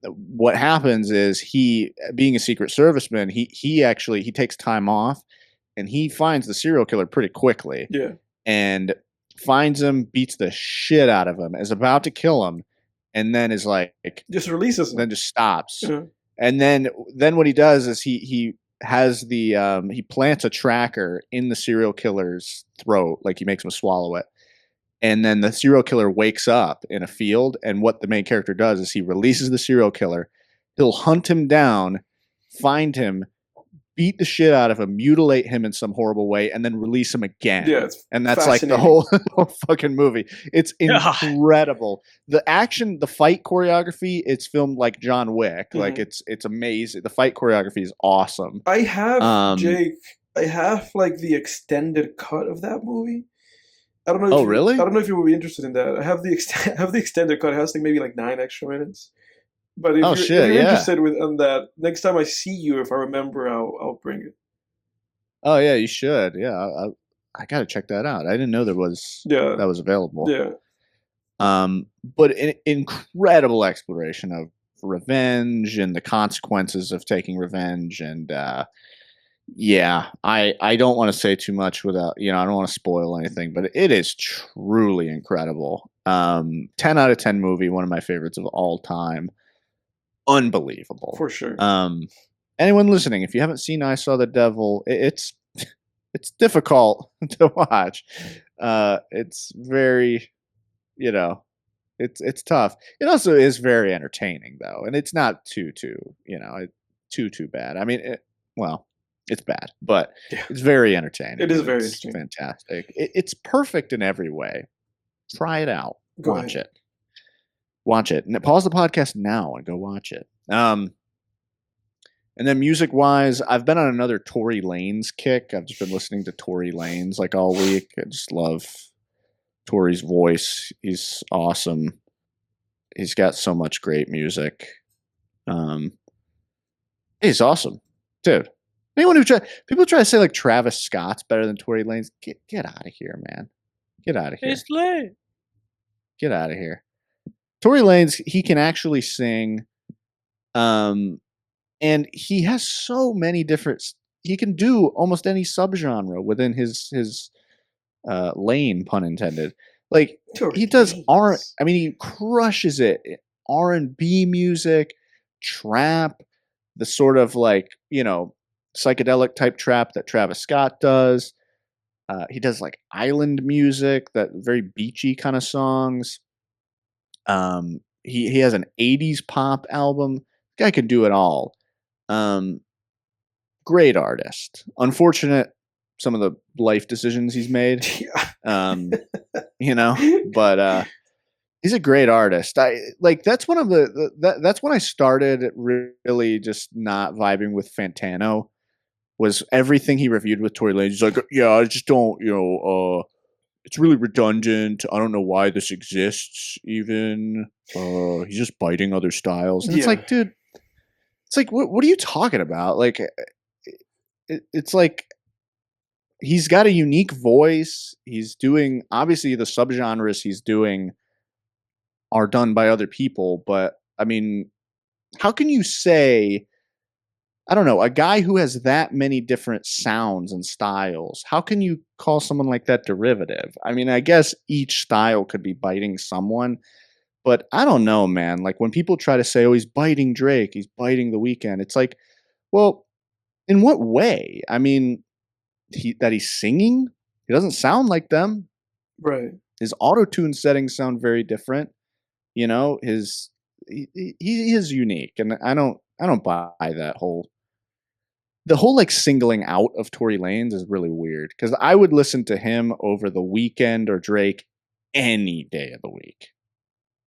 what happens is he, being a Secret Serviceman, he takes time off, and he finds the serial killer pretty quickly. Yeah, and finds him, beats the shit out of him, is about to kill him, and then is like just releases him. Then just stops. And then what he does is he has the he plants a tracker in the serial killer's throat, like he makes him swallow it. And then the serial killer wakes up in a field, and what the main character does is he releases the serial killer. He'll hunt him down, find him, beat the shit out of him, mutilate him in some horrible way, and then release him again. Yeah, it's and that's like the whole fucking movie. It's God. incredible. The action, the fight choreography, it's filmed like John Wick. Like it's amazing. The fight choreography is awesome. I have Jake. I have like the extended cut of that movie. I don't know. Really? I don't know if you would be interested in that. I have the extended cut. It has like maybe like 9 extra minutes. But if you're interested in that, next time I see you, if I remember, I'll bring it. Oh yeah, you should. Yeah, I gotta check that out. I didn't know that was available. Yeah. But an incredible exploration of revenge and the consequences of taking revenge, and yeah, I don't want to say too much without, I don't want to spoil anything, but it is truly incredible. 10 out of 10 movie, one of my favorites of all time. Unbelievable. For sure. Anyone listening, if you haven't seen I Saw the Devil, it's difficult to watch. It's very, it's tough. It also is very entertaining though, and it's not too bad. I mean, it's bad, but it's very entertaining. It is very interesting. Fantastic. It's perfect in every way. Try it out. Watch it. Watch it. And pause the podcast now and go watch it. And then music-wise, I've been on another Tory Lanez kick. I've just been listening to Tory Lanez like all week. I just love Tory's voice. He's awesome. He's got so much great music. He's awesome. Dude. People try to say like Travis Scott's better than Tory Lanez. Get out of here, man. Get out of here. It's late. Get out of here. Tory Lanez, he can actually sing, and he has so many different. He can do almost any subgenre within his lane, pun intended. Like he does he crushes it. R&B music, trap, the sort of like psychedelic type trap that Travis Scott does. He does like island music, that very beachy kind of songs. He has an 80s pop album. Guy can do it all. Great artist. Unfortunate some of the life decisions he's made. But he's a great artist. That's one of that's when I started really just not vibing with Fantano. Was everything he reviewed with Tory Lanez. He's like, yeah, I just don't, it's really redundant. I don't know why this exists even. He's just biting other styles. And it's like, dude, it's like, what are you talking about? Like, it's like, he's got a unique voice. He's doing, obviously the subgenres he's doing are done by other people. But I mean, how can you say, I don't know, a guy who has that many different sounds and styles, how can you call someone like that derivative? I mean, I guess each style could be biting someone, but I don't know, man. Like when people try to say, oh, he's biting Drake, he's biting The Weeknd, it's like, well, in what way? I mean, that he's singing? He doesn't sound like them. Right. His auto-tune settings sound very different. He is unique, and I don't buy that whole. The whole like singling out of Tory Lanez is really weird because I would listen to him over The Weeknd or Drake any day of the week.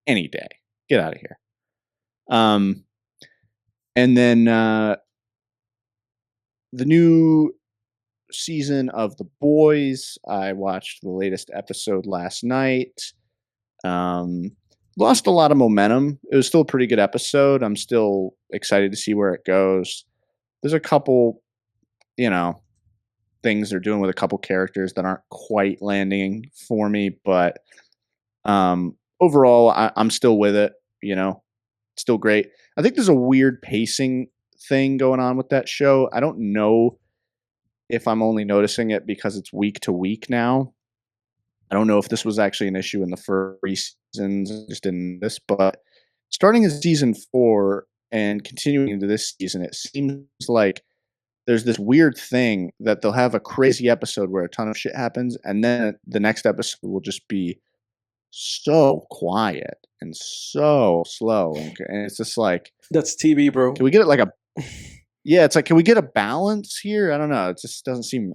Any day. Get out of here. And then the new season of The Boys, I watched the latest episode last night. Lost a lot of momentum. It was still a pretty good episode. I'm still excited to see where it goes. There's a couple, things they're doing with a couple characters that aren't quite landing for me, but overall, I'm still with it. Still great. I think there's a weird pacing thing going on with that show. I don't know if I'm only noticing it because it's week to week now. I don't know if this was actually an issue in the first seasons, just in this, but starting in season 4 and continuing into this season, it seems like there's this weird thing that they'll have a crazy episode where a ton of shit happens, and then the next episode will just be so quiet and so slow, and it's just like, That's TV, bro. can we get it like a yeah, it's like, can we get a balance here? I don't know. It just doesn't seem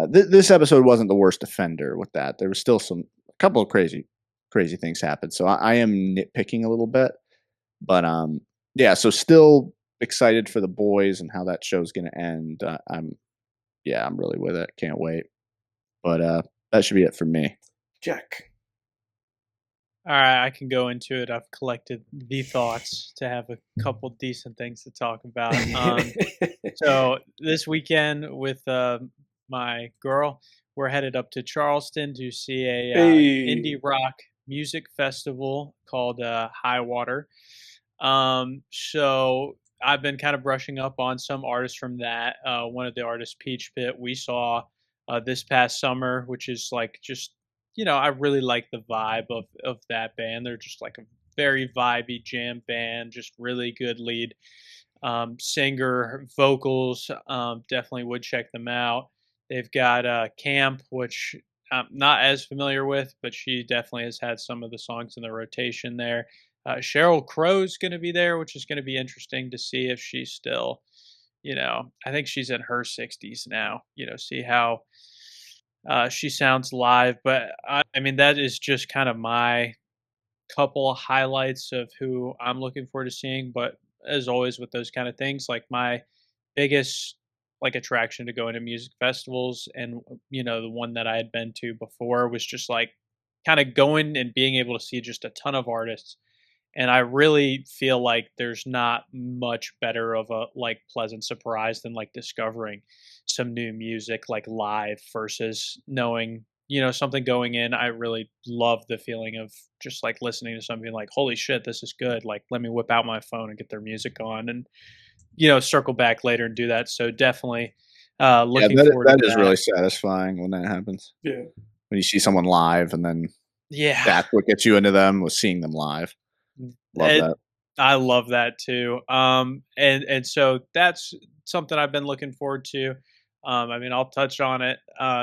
this episode wasn't the worst offender with that. There was still a couple of crazy things happened. So I am nitpicking a little bit, but yeah, so still excited for the boys and how that show's going to end. I'm really with it. Can't wait. But that should be it for me. Jack. All right, I can go into it. I've collected the thoughts to have a couple decent things to talk about. So this weekend with my girl, we're headed up to Charleston to see a indie rock music festival called High Water. So I've been kind of brushing up on some artists from that. One of the artists, Pitt, we saw this past summer, which is like just, I really like the vibe of that band. They're just like a very vibey jam band, just really good lead singer, vocals. Definitely would check them out. They've got Camp, which I'm not as familiar with, but she definitely has had some of the songs in the rotation there. Sheryl Crow's going to be there, which is going to be interesting to see if she's still, I think she's in her 60s now, see how she sounds live. But I mean, that is just kind of my couple of highlights of who I'm looking forward to seeing. But as always with those kind of things, like my biggest like attraction to going to music festivals, and the one that I had been to before was just like kind of going and being able to see just a ton of artists. And I really feel like there's not much better of a like pleasant surprise than like discovering some new music like live versus knowing, something going in. I really love the feeling of just like listening to something like, holy shit, this is good. Like, let me whip out my phone and get their music on and, circle back later and do that. So definitely looking forward to that that. is really satisfying when that happens. Yeah. When you see someone live and then that's what gets you into them, was seeing them live. Love that. I love that too. And so that's something I've been looking forward to. I mean, I'll touch on it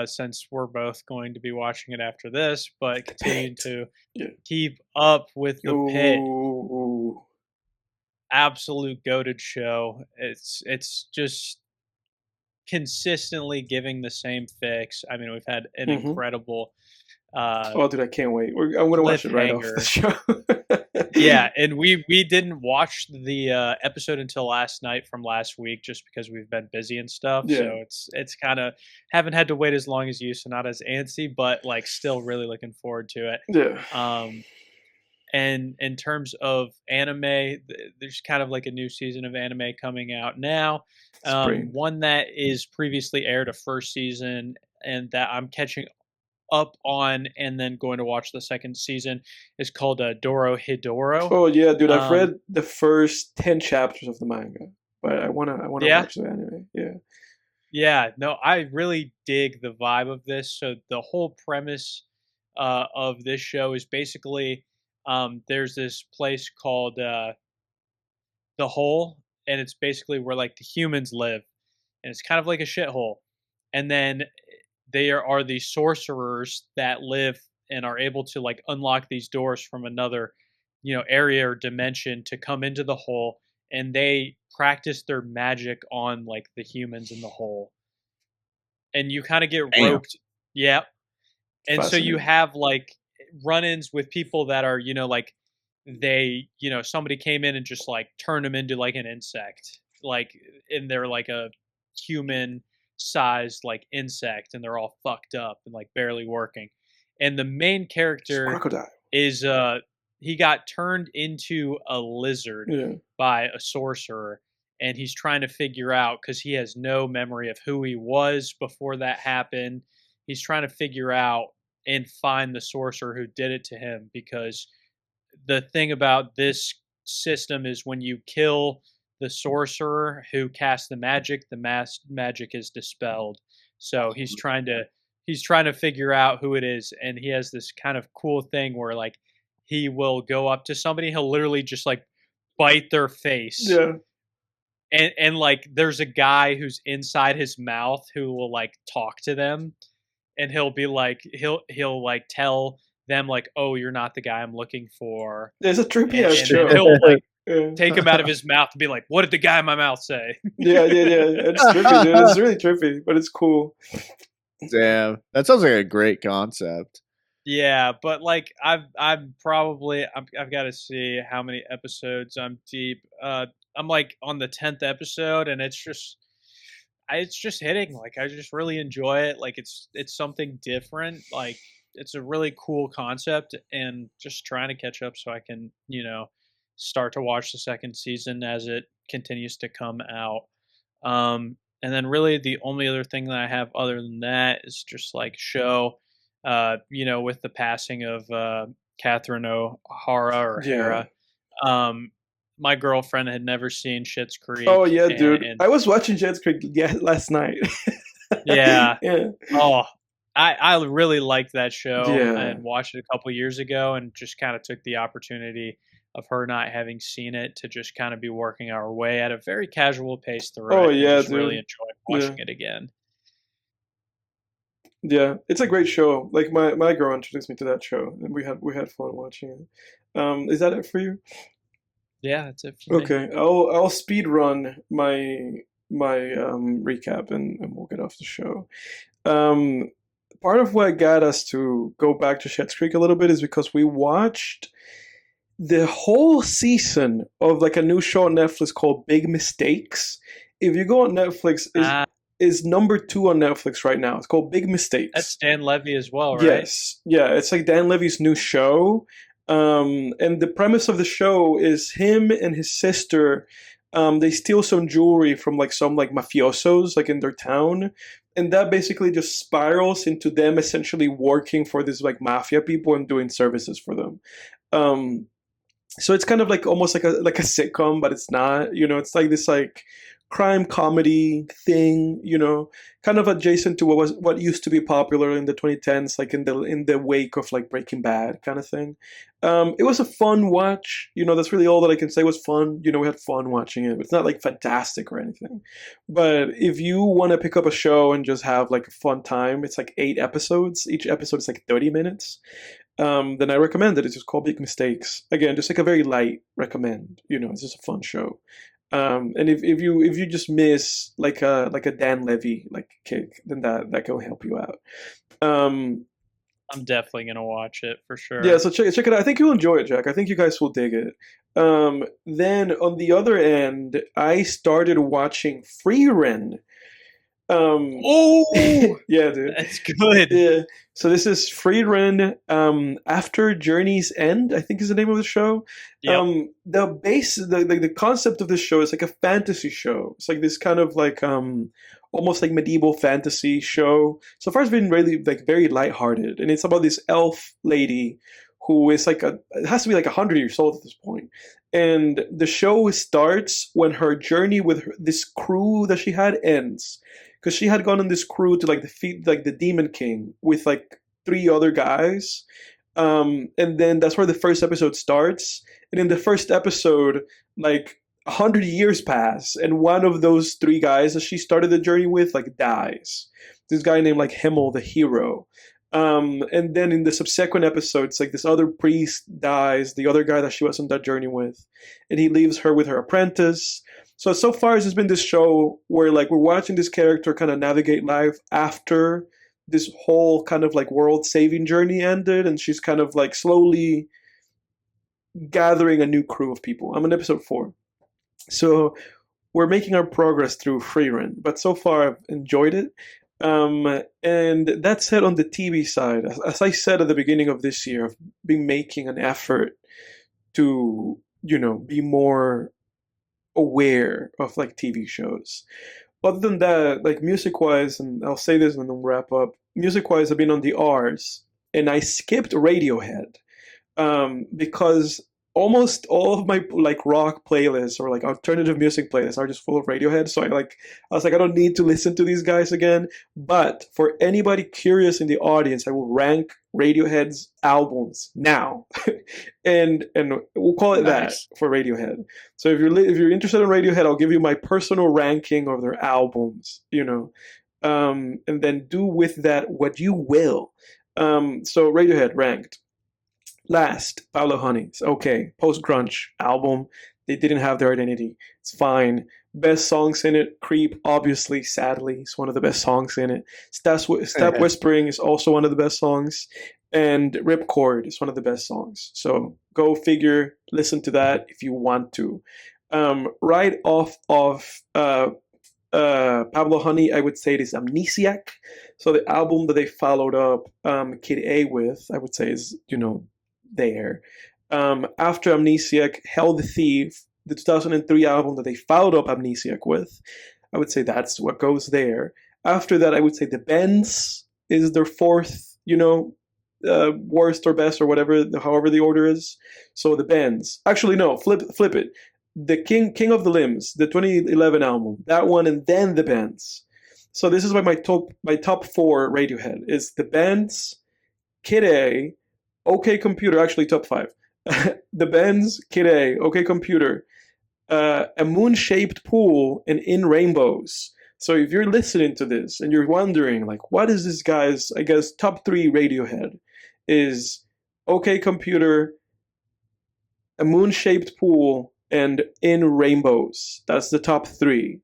since we're both going to be watching it after this, but continuing to keep up with the Pitt. Absolute goated show. It's just consistently giving the same fix. I mean, we've had an incredible oh, dude, I can't wait. I'm going to watch it right off the show. Yeah, and we didn't watch the episode until last night from last week, just because we've been busy and stuff. Yeah. So it's kind of haven't had to wait as long as you, so not as antsy, but like still really looking forward to it. Yeah. And in terms of anime, there's kind of like a new season of anime coming out now. One that is previously aired a first season, and that I'm catching up on and then going to watch the second season is called Dorohedoro. Oh yeah, dude, I've read the first 10 chapters of the manga, but I want to watch the anime. Yeah. Yeah, no, I really dig the vibe of this. So the whole premise of this show is basically there's this place called the Hole, and it's basically where like the humans live, and it's kind of like a shithole. And then there are these sorcerers that live and are able to like unlock these doors from another, area or dimension to come into the hole, and they practice their magic on like the humans in the hole. And you kind of get roped. Yeah. And so you have like run-ins with people that are, like they, somebody came in and just like turned them into like an insect, like, and they're like a human sized like insect, and they're all fucked up and like barely working. And the main character is he got turned into a lizard by a sorcerer, and he's trying to figure out, because he has no memory of who he was before that happened. He's trying to figure out and find the sorcerer who did it to him, because the thing about this system is when you kill the sorcerer who casts the magic magic is dispelled. So he's trying to figure out who it is, and he has this kind of cool thing where like he will go up to somebody, he'll literally just like bite their face. Yeah. and like there's a guy who's inside his mouth who will like talk to them, and he'll be like he'll like tell them like, oh, you're not the guy I'm looking for. There's a trippy ass And show. then he'll like Yeah. take him out of his mouth and be like, what did the guy in my mouth say? Yeah. It's trippy, dude. It's really trippy, but it's cool. Damn, that sounds like a great concept. Yeah, but like I've got to see how many episodes I'm deep. I'm like on the 10th episode, and it's just hitting. Like I just really enjoy it. Like it's something different. Like it's a really cool concept, and just trying to catch up so I can start to watch the second season as it continues to come out. And then really the only other thing that I have other than that is just like show, with the passing of Catherine O'Hara or Hera. My girlfriend had never seen Schitt's Creek. Oh yeah, dude. I was watching Schitt's Creek last night. Yeah. Yeah. Oh, I really liked that show. Yeah. And watched it a couple years ago, and just kind of took the opportunity of her not having seen it to just kind of be working our way at a very casual pace through Oh it. yeah, just dude. really enjoyed watching it again. Yeah, it's a great show. Like my girl introduced me to that show, and we had fun watching it. Is that it for you? Yeah, that's it for me. Okay, I'll speed run my recap, and we'll get off the show. Part of what got us to go back to Schitt's Creek a little bit is because we watched the whole season of like a new show on Netflix called Big Mistakes. If you go on Netflix, is number 2 on Netflix right now. It's called Big Mistakes. That's Dan Levy as well, right? Yes. Yeah, it's like Dan Levy's new show. And the premise of the show is him and his sister, they steal some jewelry from like some like mafiosos like in their town. And that basically just spirals into them essentially working for these like mafia people and doing services for them. So it's kind of like almost like a sitcom, but it's not. It's like this like crime comedy thing. Kind of adjacent to what used to be popular in the 2010s, like in the wake of like Breaking Bad kind of thing. It was a fun watch. That's really all that I can say was fun. We had fun watching it. It's not like fantastic or anything, but if you want to pick up a show and just have like a fun time, it's like 8 episodes. Each episode is like 30 minutes. Then I recommend it. It's just called Big Mistakes. Again, just like a very light recommend. It's just a fun show. And if you just miss like a Dan Levy like kick, then that can help you out. I'm definitely gonna watch it for sure. Yeah, so check it out. I think you'll enjoy it, Jack. I think you guys will dig it. Then on the other end, I started watching Frieren. Oh yeah, dude, that's good. Yeah, so this is Frieren. After Journey's End, I think is the name of the show. Yep. The concept of this show is like a fantasy show. It's like this kind of like almost like medieval fantasy show. So far, it's been really like very lighthearted, and it's about this elf lady who is like it has to be like 100 years old at this point. And the show starts when her journey with this crew that she had ends. Because she had gone on this crew to like defeat like the Demon King with like 3 other guys. And then that's where the first episode starts. And in the first episode, like 100 years pass, and one of those 3 guys that she started the journey with like dies. This guy named like Himmel, the hero. And then in the subsequent episodes, like this other priest dies, the other guy that she was on that journey with, and he leaves her with her apprentice. So far it's just been this show where like we're watching this character kind of navigate life after this whole kind of like world saving journey ended, and she's kind of like slowly gathering a new crew of people. I'm on episode 4. So we're making our progress through Frieren, but so far I've enjoyed it. And that said, on the TV side, as I said at the beginning of this year, I've been making an effort to, be more aware of like TV shows. Other than that, like music-wise, and I'll say this and then wrap up, music-wise, I've been on the R's, and I skipped Radiohead because almost all of my like rock playlists or like alternative music playlists are just full of Radiohead. So I was like, I don't need to listen to these guys again. But for anybody curious in the audience, I will rank Radiohead's albums now, and we'll call it that Nice. for Radiohead. So if you're interested in Radiohead, I'll give you my personal ranking of their albums. And then do with that what you will. So Radiohead ranked last. Pablo Honey's okay. Post grunge album. They didn't have their identity. It's fine. Best songs in it. Creep, obviously, sadly, is one of the best songs in it. Step Whispering is also one of the best songs. And Ripcord is one of the best songs. So go figure, listen to that if you want to. Right off of Pablo Honey, I would say it is Amnesiac. So the album that they followed up Kid A with, I would say is, there. After Amnesiac, Hell the Thief, the 2003 album that they followed up Amnesiac with, I would say that's what goes there. After that, I would say The Bends is their fourth, worst or best or whatever, however the order is. So The Bends. Actually, no, flip it. The King of the Limbs, the 2011 album, that one, and then The Bends. So this is why my top four Radiohead is The Bends, Kid A, OK Computer, actually top five. The Bends, Kid A, OK Computer, A Moon-Shaped Pool, and In Rainbows. So if you're listening to this and you're wondering, like, what is this guy's, I guess, top three Radiohead is OK Computer, A Moon-Shaped Pool, and In Rainbows. That's the top three.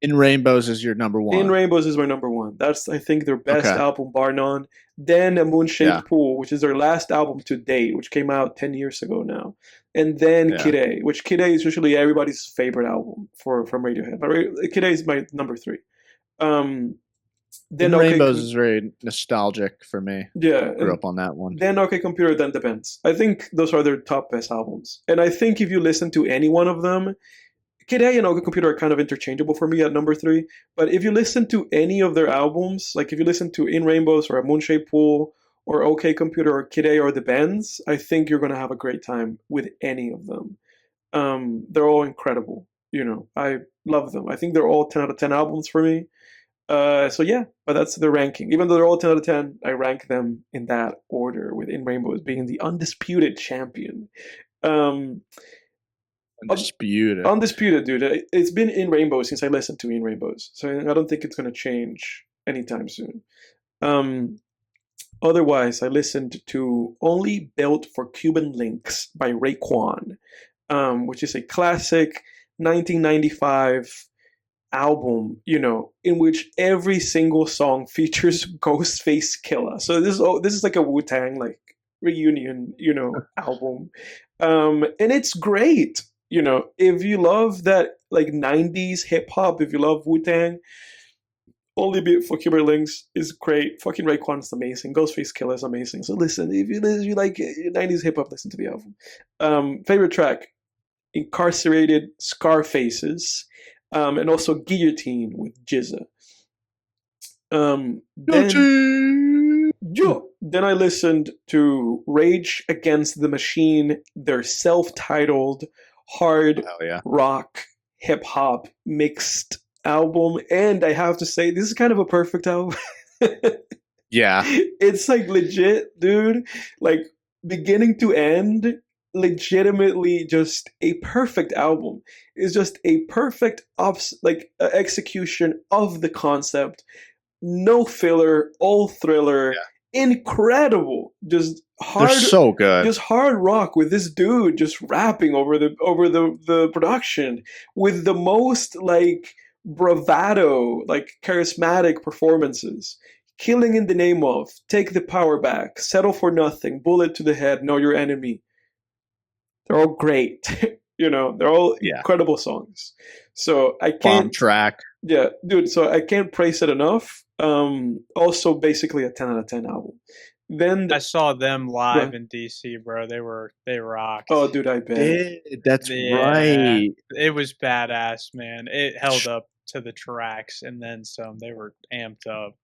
In Rainbows is your number one. In Rainbows is my number one. That's, I think, their best album, bar none. Then A Moon-Shaped Pool, which is their last album to date, which came out 10 years ago now. And then Kid A, which Kid A is usually everybody's favorite album from Radiohead. But Kid A is my number three. Then Rainbows is very nostalgic for me. Yeah. Grew up on that one. Then OK Computer, then The Bends. I think those are their top best albums. And I think if you listen to any one of them, Kid A and OK Computer are kind of interchangeable for me at number three. But if you listen to any of their albums, like if you listen to In Rainbows or A Moon-Shaped Pool or OK Computer or Kid A or The Bends, I think you're going to have a great time with any of them. They're all incredible. I love them. I think they're all 10 out of 10 albums for me. So yeah, but that's the ranking. Even though they're all 10 out of 10, I rank them in that order, with In Rainbows being the undisputed champion. Undisputed, dude. It's been In Rainbows since I listened to In Rainbows, so I don't think it's going to change anytime soon. Otherwise, I listened to Only Built for Cuban Linx by Raekwon, which is a classic 1995 album, in which every single song features Ghostface Killah. So this is like a Wu-Tang like reunion, album. And it's great. If you love that like 90s hip hop, if you love Wu-Tang, Only Built for Cuban Linx is great. Fucking Raekwon is amazing. Ghostface Killah is amazing. So listen, if you like 90s hip hop, listen to the album. Favorite track, Incarcerated Scarfaces, and also Guillotine with Jizza. Then I listened to Rage Against the Machine, their self-titled hard rock hip hop mixed album, and I have to say this is kind of a perfect album. Yeah, it's like legit, dude, like beginning to end, legitimately just a perfect album. It's just a perfect execution of the concept. No filler, all thriller. Incredible, just hard. They're so good. Just hard rock with this dude just rapping over the production with the most like bravado, like charismatic performances. Killing in the Name of, Take the Power Back, Settle for Nothing, Bullet to the Head, Know Your Enemy. They're all great. They're all incredible songs. So I can't. Bomb track. Yeah, dude. So I can't praise it enough. Also, basically a 10 out of 10 album. Then I saw them live in DC, bro. They rocked. Oh, dude, I bet. That's right. It was badass, man. It held up to the tracks and then some. They were amped up.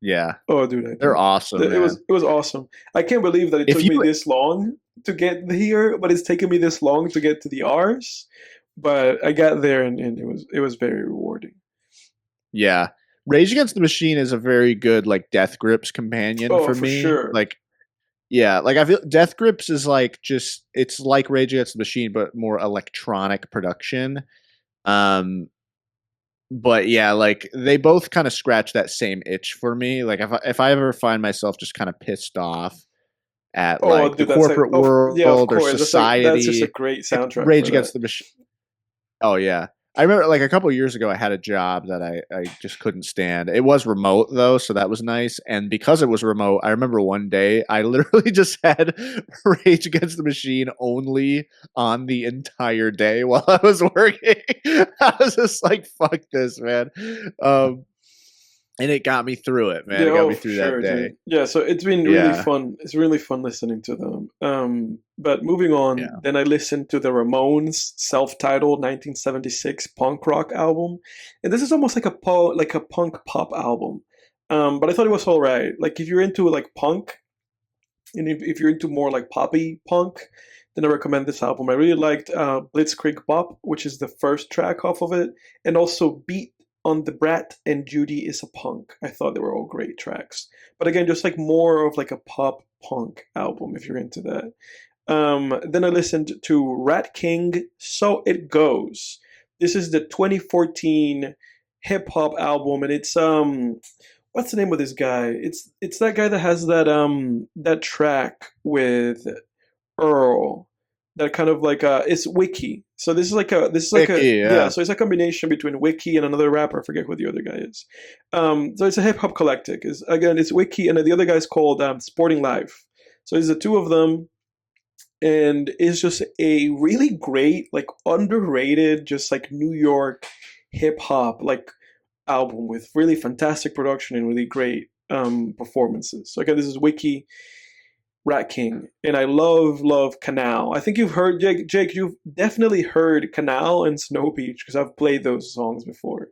Yeah. Oh, dude, they're awesome. It was awesome. I can't believe that it took me this long to get here, but it's taken me this long to get to the R's. But I got there, and it was very rewarding. Yeah. Rage Against the Machine is a very good like Death Grips companion Oh, for for me. sure. Like, yeah, like I feel Death Grips is like just it's like Rage Against the Machine, but more electronic production. Um, but yeah, like they both kind of scratch that same itch for me. Like if I ever find myself just kind of pissed off at Oh, like the dude, that's like, corporate oh, yeah, of world or course. That's just a society, great like soundtrack Rage for that. Against the Machine. Oh yeah. I remember like a couple of years ago I had a job that I just couldn't stand. It was remote though, so that was nice. And because it was remote, I remember one day I literally just had Rage Against the Machine only on the entire day while I was working. I was just like, fuck this, man. And it got me through it, man. Yeah, It got oh, me for through that sure, day. dude. Yeah, so it's been really Yeah. fun. It's really fun listening to them. But moving on, Yeah. then I listened to the Ramones self-titled 1976 punk rock album, and this is almost like a punk pop album. But I thought it was all right. Like if you're into like punk, and if you're into more like poppy punk, then I recommend this album. I really liked Blitzkrieg Bop, which is the first track off of it, and also Beat on the Brat and Judy is a Punk. I thought they were all great tracks. But again, just like more of like a pop punk album if you're into that. Then I listened to Ratking, So It Goes. This is the 2014 hip hop album, and it's what's the name of this guy? It's that guy that has that track with Earl, that kind of like it's Wiki. So this is like a Icky, yeah. yeah. So it's a combination between Wiki and another rapper. I forget who the other guy is. So it's a hip hop collective. Is again it's Wiki and the other guy's called Sporting Life. So it's the two of them, and it's just a really great, like underrated, just like New York hip hop like album with really fantastic production and really great performances. So again, this is Wiki, Ratking, and I love Canal. I think you've heard Jake. Jake, you've definitely heard Canal and Snow Beach because I've played those songs before.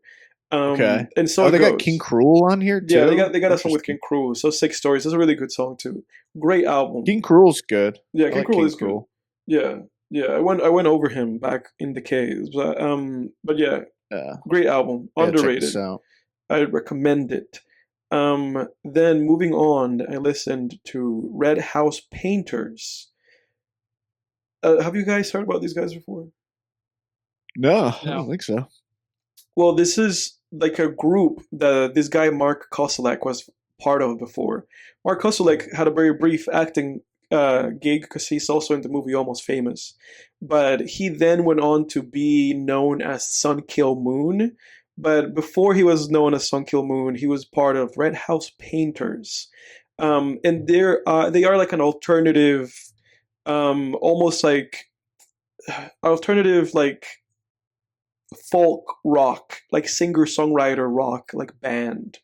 Okay. And so Oh, it they got King goes. Cruel on here Yeah, too? they got a song with King Interesting. Cruel. So Six Stories. That's a really good song too. Great album. King Cruel's good. Yeah, I King like Cruel King is good. Cruel. Yeah, yeah. I went over him back in the caves, but yeah, Yeah. great album. I gotta check this Underrated. out. I recommend it. Then moving on, I listened to Red House Painters. Have you guys heard about these guys before? No, I No. don't think so. Well, this is like a group that this guy Mark Koselleck was part of before. Mark Koselleck had a very brief acting gig because he's also in the movie Almost Famous, but he then went on to be known as Sun Kill Moon. But before he was known as Sun Kill Moon, he was part of Red House Painters, and they are like an alternative, almost like alternative like folk rock, like singer songwriter rock, like band.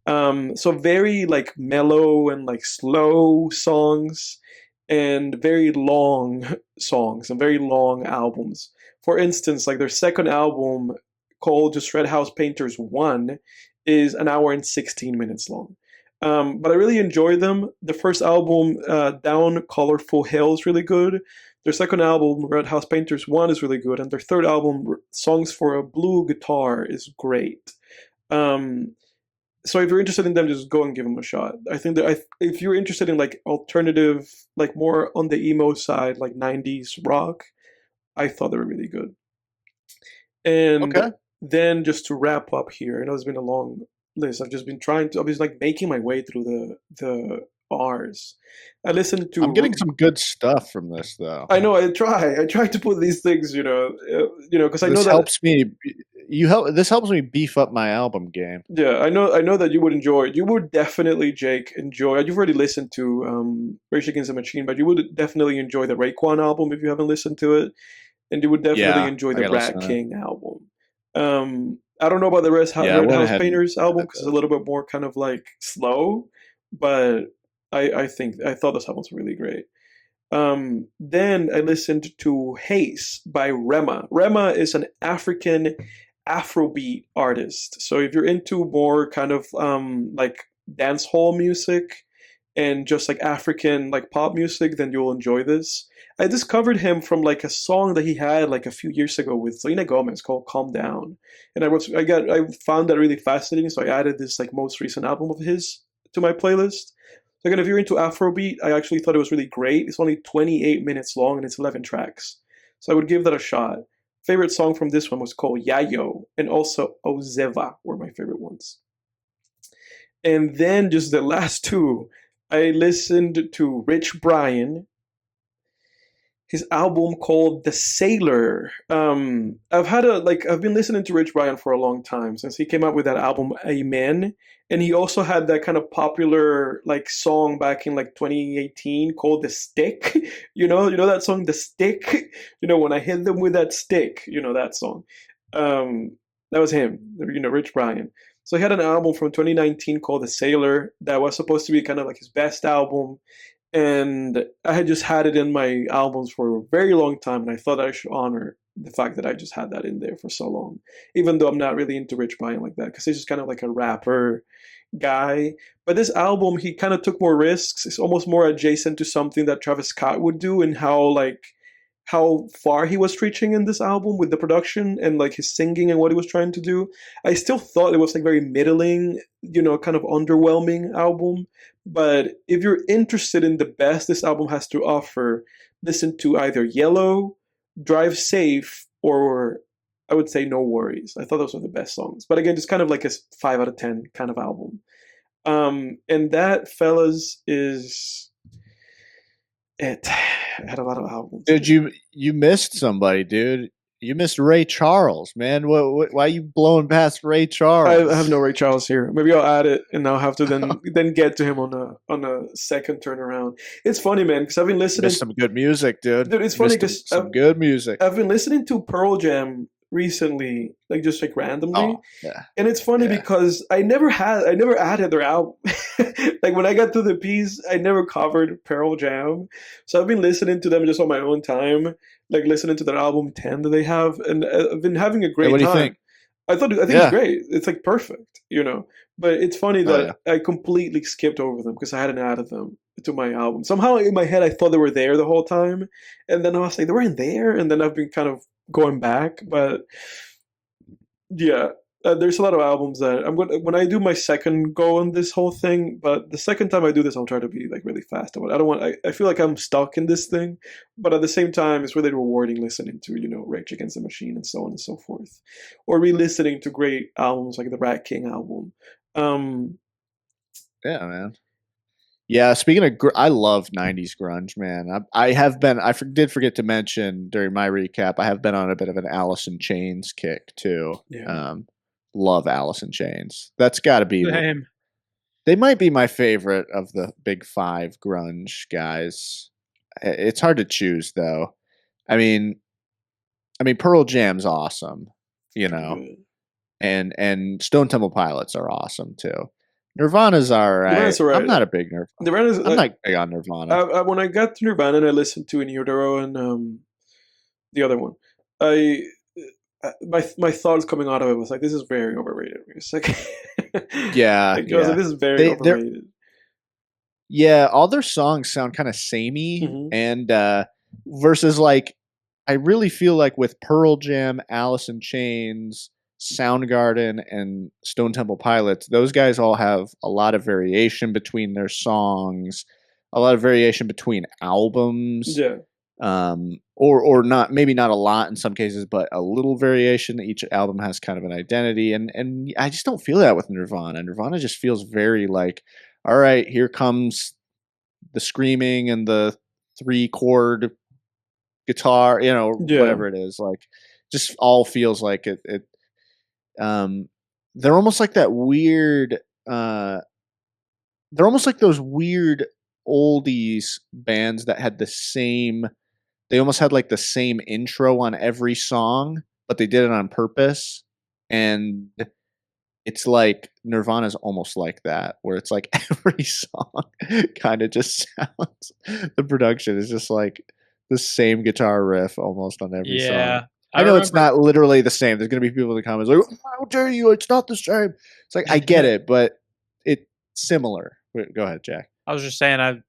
So very like mellow and like slow songs, and very long songs and very long albums. For instance, like their second album called just Red House Painters 1 is an hour and 16 minutes long. But I really enjoy them. The first album, Down Colorful Hill, is really good. Their second album, Red House Painters 1, is really good. And their third album, Songs for a Blue Guitar, is great. So if you're interested in them, just go and give them a shot. I think that if you're interested in like alternative, like more on the emo side, like 90s rock, I thought they were really good. And Okay. then just to wrap up here, I know it's been a long list. I've just been I was like making my way through the R's. I listened I'm to getting some good stuff from this though. I know I try to put these things, because I know This that helps me this helps me beef up my album game. yeah, I know that you would enjoy. You would definitely, Jake, enjoy. You've already listened to Rage Against the Machine, but you would definitely enjoy the Raekwon album if you haven't listened to it, and you would definitely Yeah, enjoy I the gotta listen Rat to that. King album. I don't know about the Yeah, I Red went House ahead and Painters album did because it's a those. little bit more kind of like slow, but I thought this album's really great. Then I listened to Heis by Rema. Rema is an African Afrobeat artist. So if you're into more kind of like dance hall music, and just like African like pop music, then you'll enjoy this. I discovered him from like a song that he had like a few years ago with Selena Gomez called "Calm Down," and I found that really fascinating. So I added this like most recent album of his to my playlist. So again, if you're into Afrobeat, I actually thought it was really great. It's only 28 minutes long and it's 11 tracks, so I would give that a shot. Favorite song from this one was called Yayo, and also Ozeva were my favorite ones. And then just the last two, I listened to Rich Brian, his album called The Sailor. I've been listening to Rich Brian for a long time since he came out with that album Amen, and he also had that kind of popular like song back in like 2018 called The Stick. You know that song The Stick. When I hit them with that stick. That song. That was him. Rich Brian. So he had an album from 2019 called The Sailor that was supposed to be kind of like his best album, and I had just had it in my albums for a very long time, and I thought I should honor the fact that I just had that in there for so long, even though I'm not really into Rich Brian like that, because he's just kind of like a rapper guy. But this album, he kind of took more risks. It's almost more adjacent to something that Travis Scott would do, and how far he was reaching in this album with the production and like his singing and what he was trying to do. I still thought it was like very middling, kind of underwhelming album. But if you're interested in the best this album has to offer, listen to either Yellow, Drive Safe, or I would say No Worries. I thought those were the best songs. But again, just kind of like a 5 out of 10 kind of album. And that, fellas, is it. I had a lot of albums. Dude, you missed somebody, dude. You missed Ray Charles, man. Why are you blowing past Ray Charles? I have no Ray Charles here. Maybe I'll add it, and I'll have to then get to him on a second turnaround. It's funny, man, because I've been listening to some good music, dude. Dude, it's funny because some good music. I've been listening to Pearl Jam recently, just randomly. Oh, yeah. And it's funny because I never added their album. Like when I got to the piece, I never covered Pearl Jam. So I've been listening to them just on my own time, like listening to their album 10 that they have, and I've been having a great time. What do you think? I think it's great. It's like perfect, But it's funny that I completely skipped over them because I hadn't added them to my album. Somehow in my head I thought they were there the whole time, and then I was like, they weren't there, and then I've been kind of going back. But yeah, there's a lot of albums that when I do my second go on this whole thing. But the second time I do this, I'll try to be like really fast about it. I don't want. I feel like I'm stuck in this thing, but at the same time, it's really rewarding listening to Rage Against the Machine and so on and so forth, or re-listening to great albums like the Ratking album. Yeah, man. Yeah, speaking of, I love '90s grunge, man. I did forget to mention during my recap, I have been on a bit of an Alice in Chains kick too. Yeah. Love Alice in Chains. That's got to be. Same. They might be my favorite of the big 5 grunge guys. It's hard to choose though. I mean, Pearl Jam's awesome, and Stone Temple Pilots are awesome too. Nirvana's alright. Nirvana's all right. I'm not a big Nirvana. I'm not big on Nirvana. When I got to Nirvana and I listened to Dorohedoro and the other one, my thoughts coming out of it was like, this is very overrated. It's like, yeah, this is very overrated. Yeah, all their songs sound kind of samey, and versus like, I really feel like with Pearl Jam, Alice in Chains, Soundgarden, and Stone Temple Pilots, those guys all have a lot of variation between their songs, a lot of variation between albums. Yeah. Or not, maybe not a lot in some cases, but a little variation. Each album has kind of an identity, and I just don't feel that with Nirvana. Nirvana just feels very like, all right, here comes the screaming and the 3-chord guitar, whatever it is. Like, just all feels like it. They're almost like that weird. They're almost like those weird oldies bands that had the same. They almost had like the same intro on every song, but they did it on purpose. And it's like Nirvana's almost like that, where it's like every song kind of just sounds. The production is just like the same guitar riff almost on every song. I know it's not literally the same. There's going to be people in the comments like, how dare you? It's not the same. It's like, I get it, but it's similar. Go ahead, Jack. I was just saying,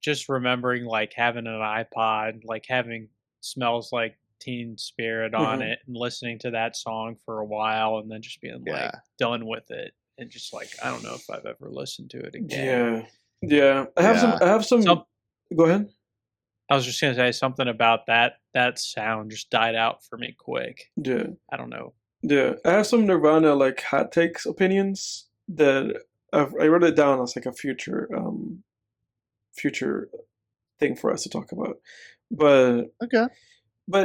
just remembering like having an iPod, like having Smells Like Teen Spirit on Mhm. it, and listening to that song for a while, and then just being like Yeah. done with it, and just like I don't know if I've ever listened to it again. Yeah. Yeah. I have some. Yeah. I have some. Some Go ahead. I was just gonna say something about that sound just died out for me quick. Yeah. I don't know. Yeah. I have some Nirvana like hot takes opinions that I wrote it down as like a future thing for us to talk about. But Okay.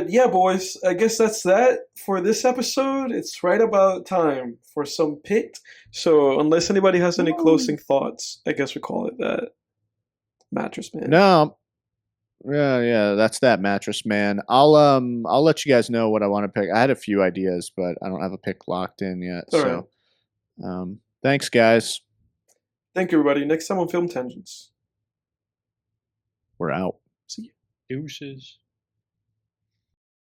yeah, boys, I guess that's that for this episode. It's right about time for some Pitt. So unless anybody has any closing thoughts, I guess we call it that. Mattress Man. No. Yeah, that's that, Mattress Man. I'll let you guys know what I want to pick. I had a few ideas, but I don't have a pick locked in yet. All So, right. Thanks, guys. Thank you, everybody. Next time on Film Tangents. We're out. See you. Deuces.